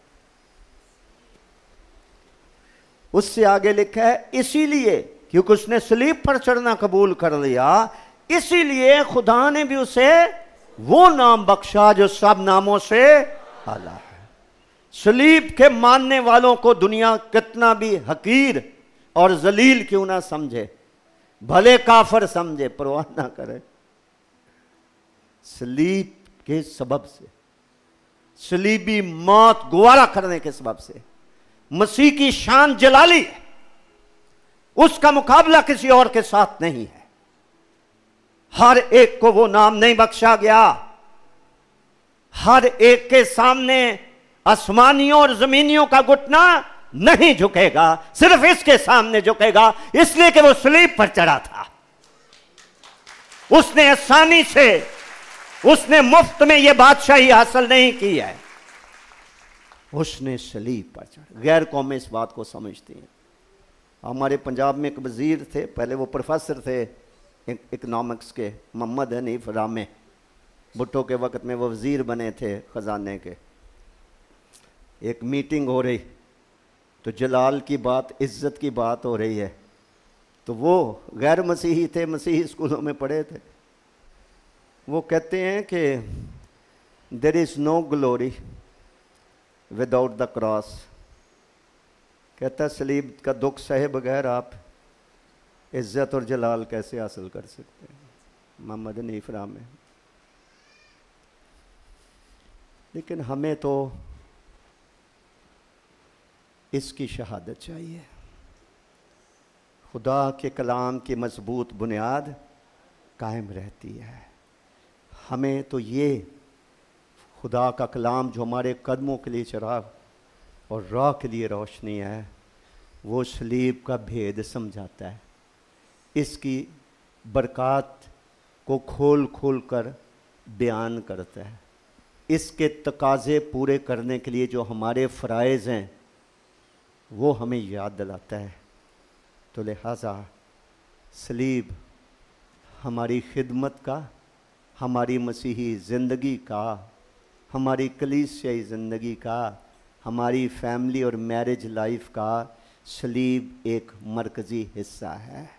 उससे आगे लिखा है इसीलिए क्योंकि उसने सलीब पर चढ़ना कबूल कर लिया, इसीलिए खुदा ने भी उसे वो नाम बख्शा जो सब नामों से आला है। सलीब के मानने वालों को दुनिया कितना भी हकीर और जलील क्यों ना समझे, भले काफर समझे, परवाह ना करे, सलीब के सबब से, सलीबी मौत गवारा करने के सबब से मसीह की शान जलाली है, उसका मुकाबला किसी और के साथ नहीं है। हर एक को वो नाम नहीं बख्शा गया, हर एक के सामने आसमानियों और जमीनियों का घुटना नहीं झुकेगा, सिर्फ इसके सामने झुकेगा, इसलिए कि वो सलीब पर चढ़ा था। उसने आसानी से, उसने मुफ्त में यह बादशाही हासिल नहीं की है, उसने सलीब पर चढ़ा। गैर कौमें इस बात को समझती हैं। हमारे पंजाब में एक वजीर थे, पहले वो प्रोफेसर थे इकनॉमिक्स के, मोहम्मद हनीफ रामे, भुट्टो के वक्त में वो वजीर बने थे खजाने के। एक मीटिंग हो रही तो जलाल की बात, इज्जत की बात हो रही है, तो वो गैर मसीही थे, मसीही स्कूलों में पढ़े थे। वो कहते हैं कि there is no glory without the cross. कहता है सलीब का दुख सहे बगैर आप इज्जत और जलाल कैसे हासिल कर सकते हैं। मोहम्मद हनीफ रामे। लेकिन हमें तो इसकी शहादत चाहिए, खुदा के कलाम की मजबूत बुनियाद कायम रहती है। हमें तो ये खुदा का कलाम जो हमारे कदमों के लिए चिराग और राह के लिए रोशनी है, वो सलीब का भेद समझाता है, इसकी बरक़ात को खोल खोल कर बयान करता है, इसके तकाज़े पूरे करने के लिए जो हमारे फ़राइज़ हैं वो हमें याद दिलाता है। तो लिहाजा सलीब हमारी खिदमत का, हमारी मसीही ज़िंदगी का, हमारी कलीसियाई ज़िंदगी का, हमारी फैमिली और मैरिज लाइफ का सलीब एक मरकज़ी हिस्सा है।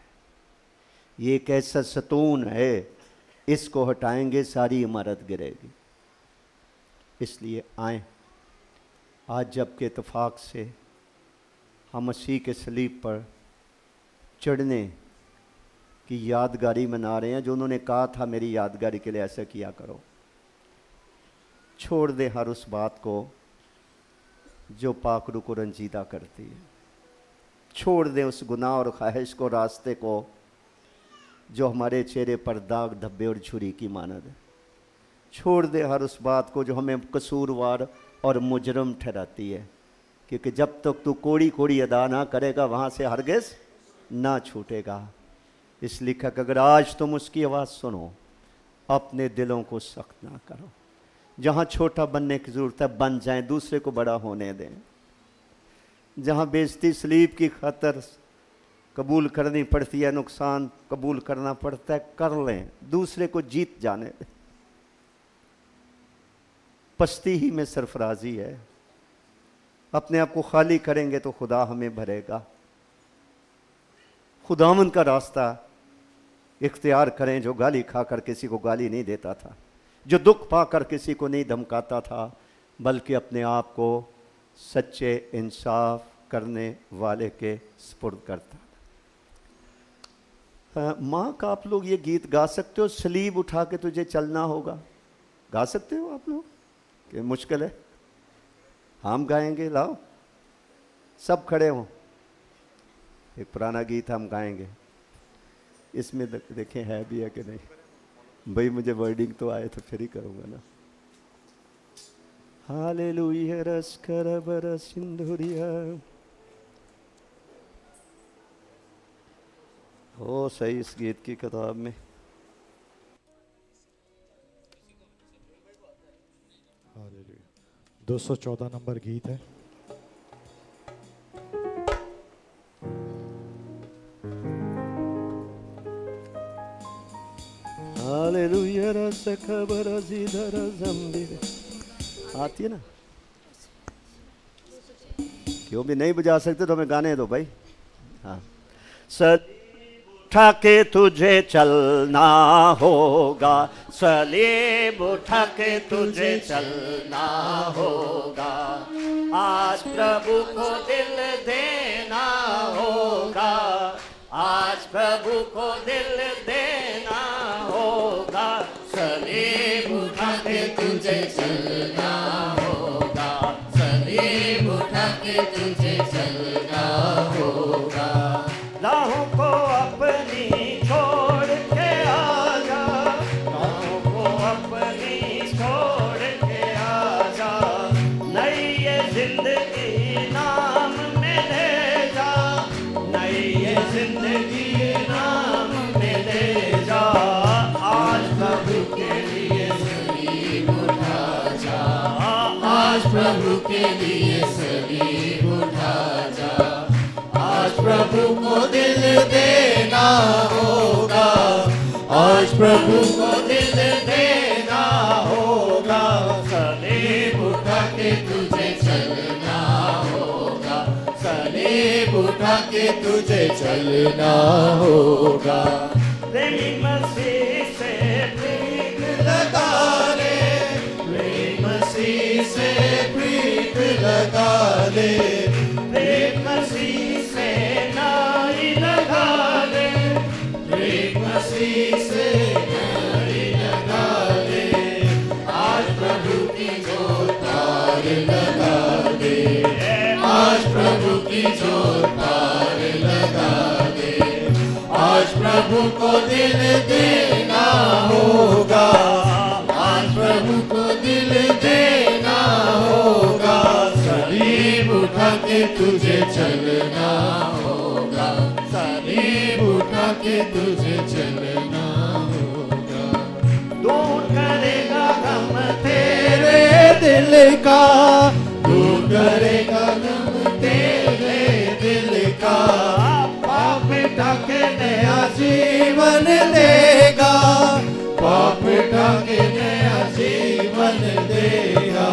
ये एक ऐसा सतून है, इसको हटाएंगे सारी इमारत गिरेगी। इसलिए आए आज जबकि इत्तेफाक से हम मसीह के सलीब पर चढ़ने की यादगारी मना रहे हैं, जो उन्होंने कहा था मेरी यादगारी के लिए ऐसा किया करो। छोड़ दे हर उस बात को जो पाखरू को रंजीदा करती है। छोड़ दें उस गुनाह और ख्वाहिश को, रास्ते को जो हमारे चेहरे पर दाग धब्बे और छुरी की मानद है। छोड़ दे हर उस बात को जो हमें कसूरवार और मुजरम ठहराती है, क्योंकि जब तक तू कोड़ी कोड़ी अदा ना करेगा वहाँ से हरगिज़ ना छूटेगा। इसलिए कि अगर आज तुम उसकी आवाज़ सुनो, अपने दिलों को सख्त ना करो। जहाँ छोटा बनने की ज़रूरत है बन जाएं, दूसरे को बड़ा होने दें। जहाँ बेइज्जती सलीब की खातर कबूल करनी पड़ती है, नुकसान कबूल करना पड़ता है, कर लें, दूसरे को जीत जाने दें। पस्ती ही में सरफराजी है। अपने आप को खाली करेंगे तो खुदा हमें भरेगा। खुदावन का रास्ता इख्तियार करें, जो गाली खाकर किसी को गाली नहीं देता था, जो दुख पाकर किसी को नहीं धमकाता था, बल्कि अपने आप को सच्चे इंसाफ करने वाले के सुपुर्द करता था। माँ का आप लोग ये गीत गा सकते हो, सलीब उठा के तुझे चलना होगा, गा सकते हो आप लोग? कि मुश्किल है? हम गाएंगे, लाओ सब खड़े हों, एक पुराना गीत हम गाएंगे। इसमें देखें है भी है कि नहीं। भाई मुझे वर्डिंग तो आए तो फिर ही करूँगा ना। हालेलुया रस कर बर सिंधुरिया। हो सही इस गीत की किताब में। हालेलुया 214 नंबर गीत है। हालेलुया रस खबर जिधर जम्बीर। आती है ना? क्यों भी नहीं बजा सकते तो हमें गाने दो भाई। हाँ, उठा के तुझे चलना होगा, सलीब उठा के तुझे चलना होगा। आज प्रभु को दिल देना होगा, आज प्रभु को दिल देना होगा। सलीब उठा के तुझे चलना होगा, सलीब उठा के तुझे चलना होगा। राहों को अपनी छोड़ के आजा, राहों को अपनी छोड़ के आजा। नई ये जिंदगी नाम में ले जा, नई ये जिंदगी नाम में ले जा। आज प्रभु के लिए सलीब उठा जा, आज प्रभु के लिए सलीब उठा जा। आज प्रभु को दिल देना होगा, आज प्रभु को दिल देना होगा। सलीब उठा के तुझे चलना होगा, सलीब उठा के तुझे चलना होगा। प्रेम मसीह से प्रीत लगा ले, प्रेम मसीह से प्रीत लगा ले। प्रेम मसीह से नाई लगा ले, प्रेम मसीह से नाई लगा ले। आज प्रभु की जोत तार लगा दे, आज प्रभु की जोत तार लगा दे। आज प्रभु को दिल देना होगा, आज प्रभु को दिल देना होगा। सलीब उठा के तुझे चलना होगा, सलीब उठा के तुझे चलना होगा। दूर करेगा गम तेरे दिल का, दूर करेगा गम तेरे दिल का। पाप मिटा के नया जीवन देगा, पाप मिटा के नया जीवन देगा।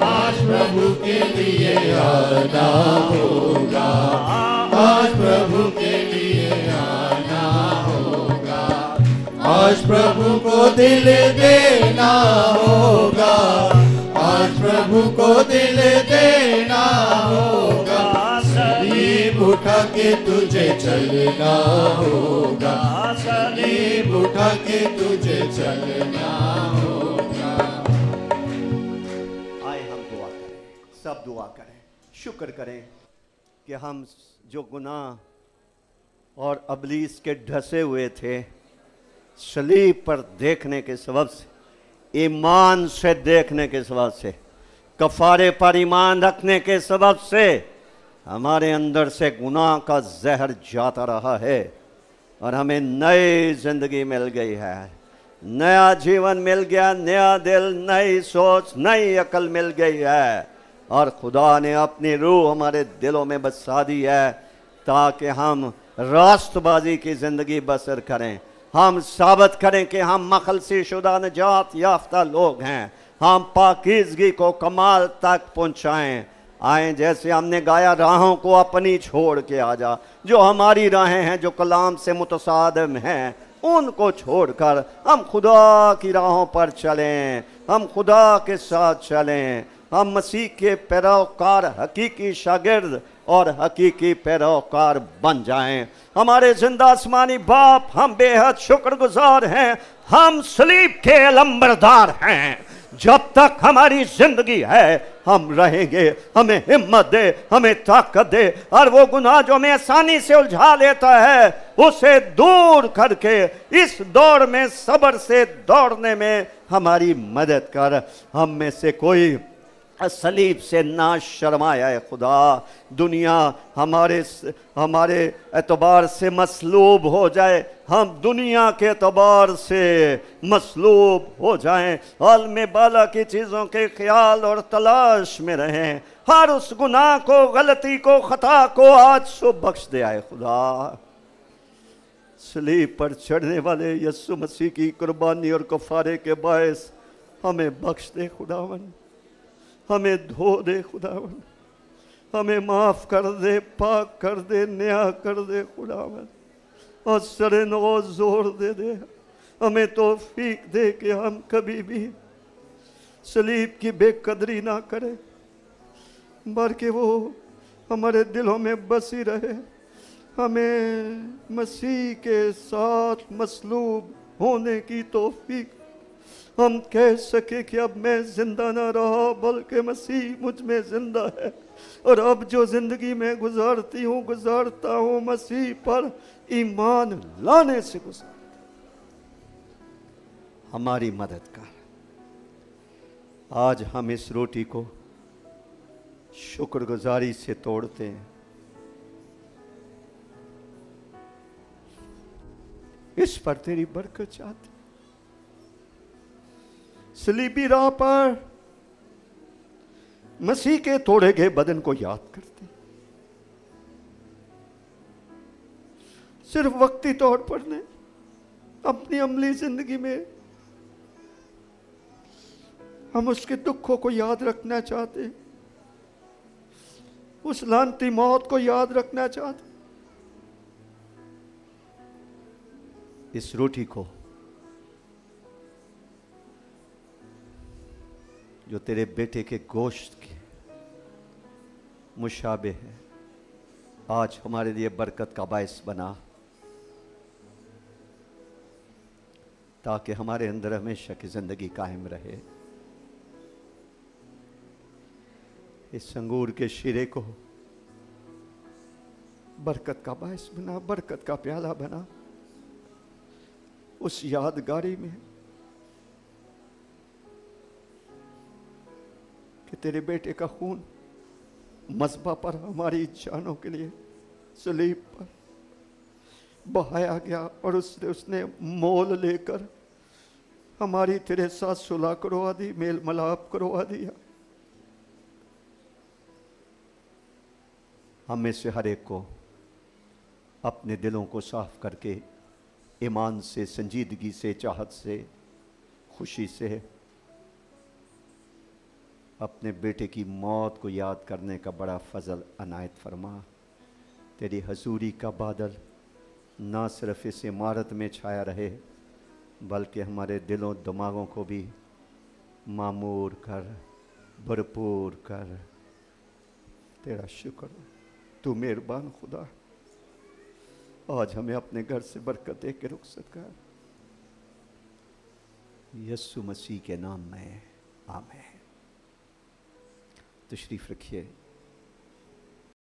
आज प्रभु के लिए आना होगा, आज प्रभु के लिए आना होगा। आज प्रभु को दिल देना होगा, आज प्रभु को दिल देना होगा। सलीब उठा के तुझे चलना होगा, सलीब उठा के तुझे चलना होगा। आए हम दुआ करें, सब दुआ करें, शुक्र करें कि हम जो गुनाह और अबलीस के ढसे हुए थे, सलीब पर देखने के सबब से, ईमान से देखने के सबब से, कफारे पर ईमान रखने के सबब से हमारे अंदर से गुनाह का जहर जाता रहा है और हमें नई जिंदगी मिल गई है, नया जीवन मिल गया, नया दिल, नई सोच, नई अकल मिल गई है और खुदा ने अपनी रूह हमारे दिलों में बसा दी है ताकि हम रास्तबाजी की ज़िंदगी बसर करें। हम साबित करें कि हम मखलसी शुदा नजात याफ्ता लोग हैं, हम पाकीज़गी को कमाल तक पहुँचाएँ। आए जैसे हमने गाया, राहों को अपनी छोड़ के आ जा, जो हमारी राहें हैं जो कलाम से मुतसादिम हैं उनको छोड़कर हम खुदा की राहों पर चलें, हम खुदा के साथ चलें, हम मसीह के पैरोकार, हकीकी शागिर्द और हकीकी पैरोकार बन जाएं। हमारे जिंदा आसमानी बाप, हम बेहद शुक्रगुजार हैं, हम सलीब के अलंबरदार हैं। जब तक हमारी जिंदगी है हम रहेंगे। हमें हिम्मत दे, हमें ताकत दे और वो गुनाह जो हमें आसानी से उलझा लेता है उसे दूर करके इस दौड़ में सब्र से दौड़ने में हमारी मदद कर। हम में से कोई सलीब से ना शर्माया है खुदा। दुनिया हमारे एतबार से मसलूब हो जाए, हम दुनिया के एतबार से मसलूब हो जाएं, आलम बाला की चीज़ों के ख्याल और तलाश में रहें। हर उस गुनाह को, गलती को, खता को आज सुबह बख्श दे आए खुदा। सलीब पर चढ़ने वाले यीशु मसीह की कुर्बानी और कफारे के बायस हमें बख्श दे खुदावन, हमें धो दे खुदावन, हमें माफ़ कर दे, पाक कर दे, नया कर दे खुदावन और सरे नो जोर दे। हमें तौफीक दे कि हम कभी भी सलीब की बेकदरी ना करें, बल्कि वो हमारे दिलों में बसी रहे। हमें मसीह के साथ मसलूब होने की तौफीक, हम कह सके कि अब मैं जिंदा ना रहा बल्कि मसीह मुझ में जिंदा है और अब जो जिंदगी में गुजारता हूँ मसीह पर ईमान लाने से गुजारता। हमारी मदद कर। आज हम इस रोटी को शुक्रगुजारी से तोड़ते हैं। इस पर तेरी बरकत चाहते। सलीबी राह पर मसीह के तोड़े गए बदन को याद करते। सिर्फ वक्ती तौर पर नहीं, अपनी अमली जिंदगी में हम उसके दुखों को याद रखना चाहते, उस लानती मौत को याद रखना चाहते। इस रोटी को जो तेरे बेटे के गोश्त के मुशाबे है, आज हमारे लिए बरकत का बायस बना, ताकि हमारे अंदर हमेशा की जिंदगी कायम रहे। इस अंगूर के शीरे को बरकत का बायस बना, बरकत का प्याला बना। उस यादगारी में कि तेरे बेटे का खून मज़बा पर हमारी जानों के लिए सलीब पर बहाया गया और उसने मोल लेकर हमारी तेरे साथ सुलह करवा दी, मेल मिलाप करवा दिया। हम में से हर एक को अपने दिलों को साफ करके ईमान से, संजीदगी से, चाहत से, खुशी से अपने बेटे की मौत को याद करने का बड़ा फजल अनायत फरमा। तेरी हजूरी का बादल ना सिर्फ इस इमारत में छाया रहे बल्कि हमारे दिलों दिमागों को भी मामूर कर, भरपूर कर। तेरा शुक्र, तू मेहरबान खुदा। आज हमें अपने घर से बरकत दे के रुखसत कर, यीशु मसीह के नाम में, आमीन। तशरीफ़ रखिए।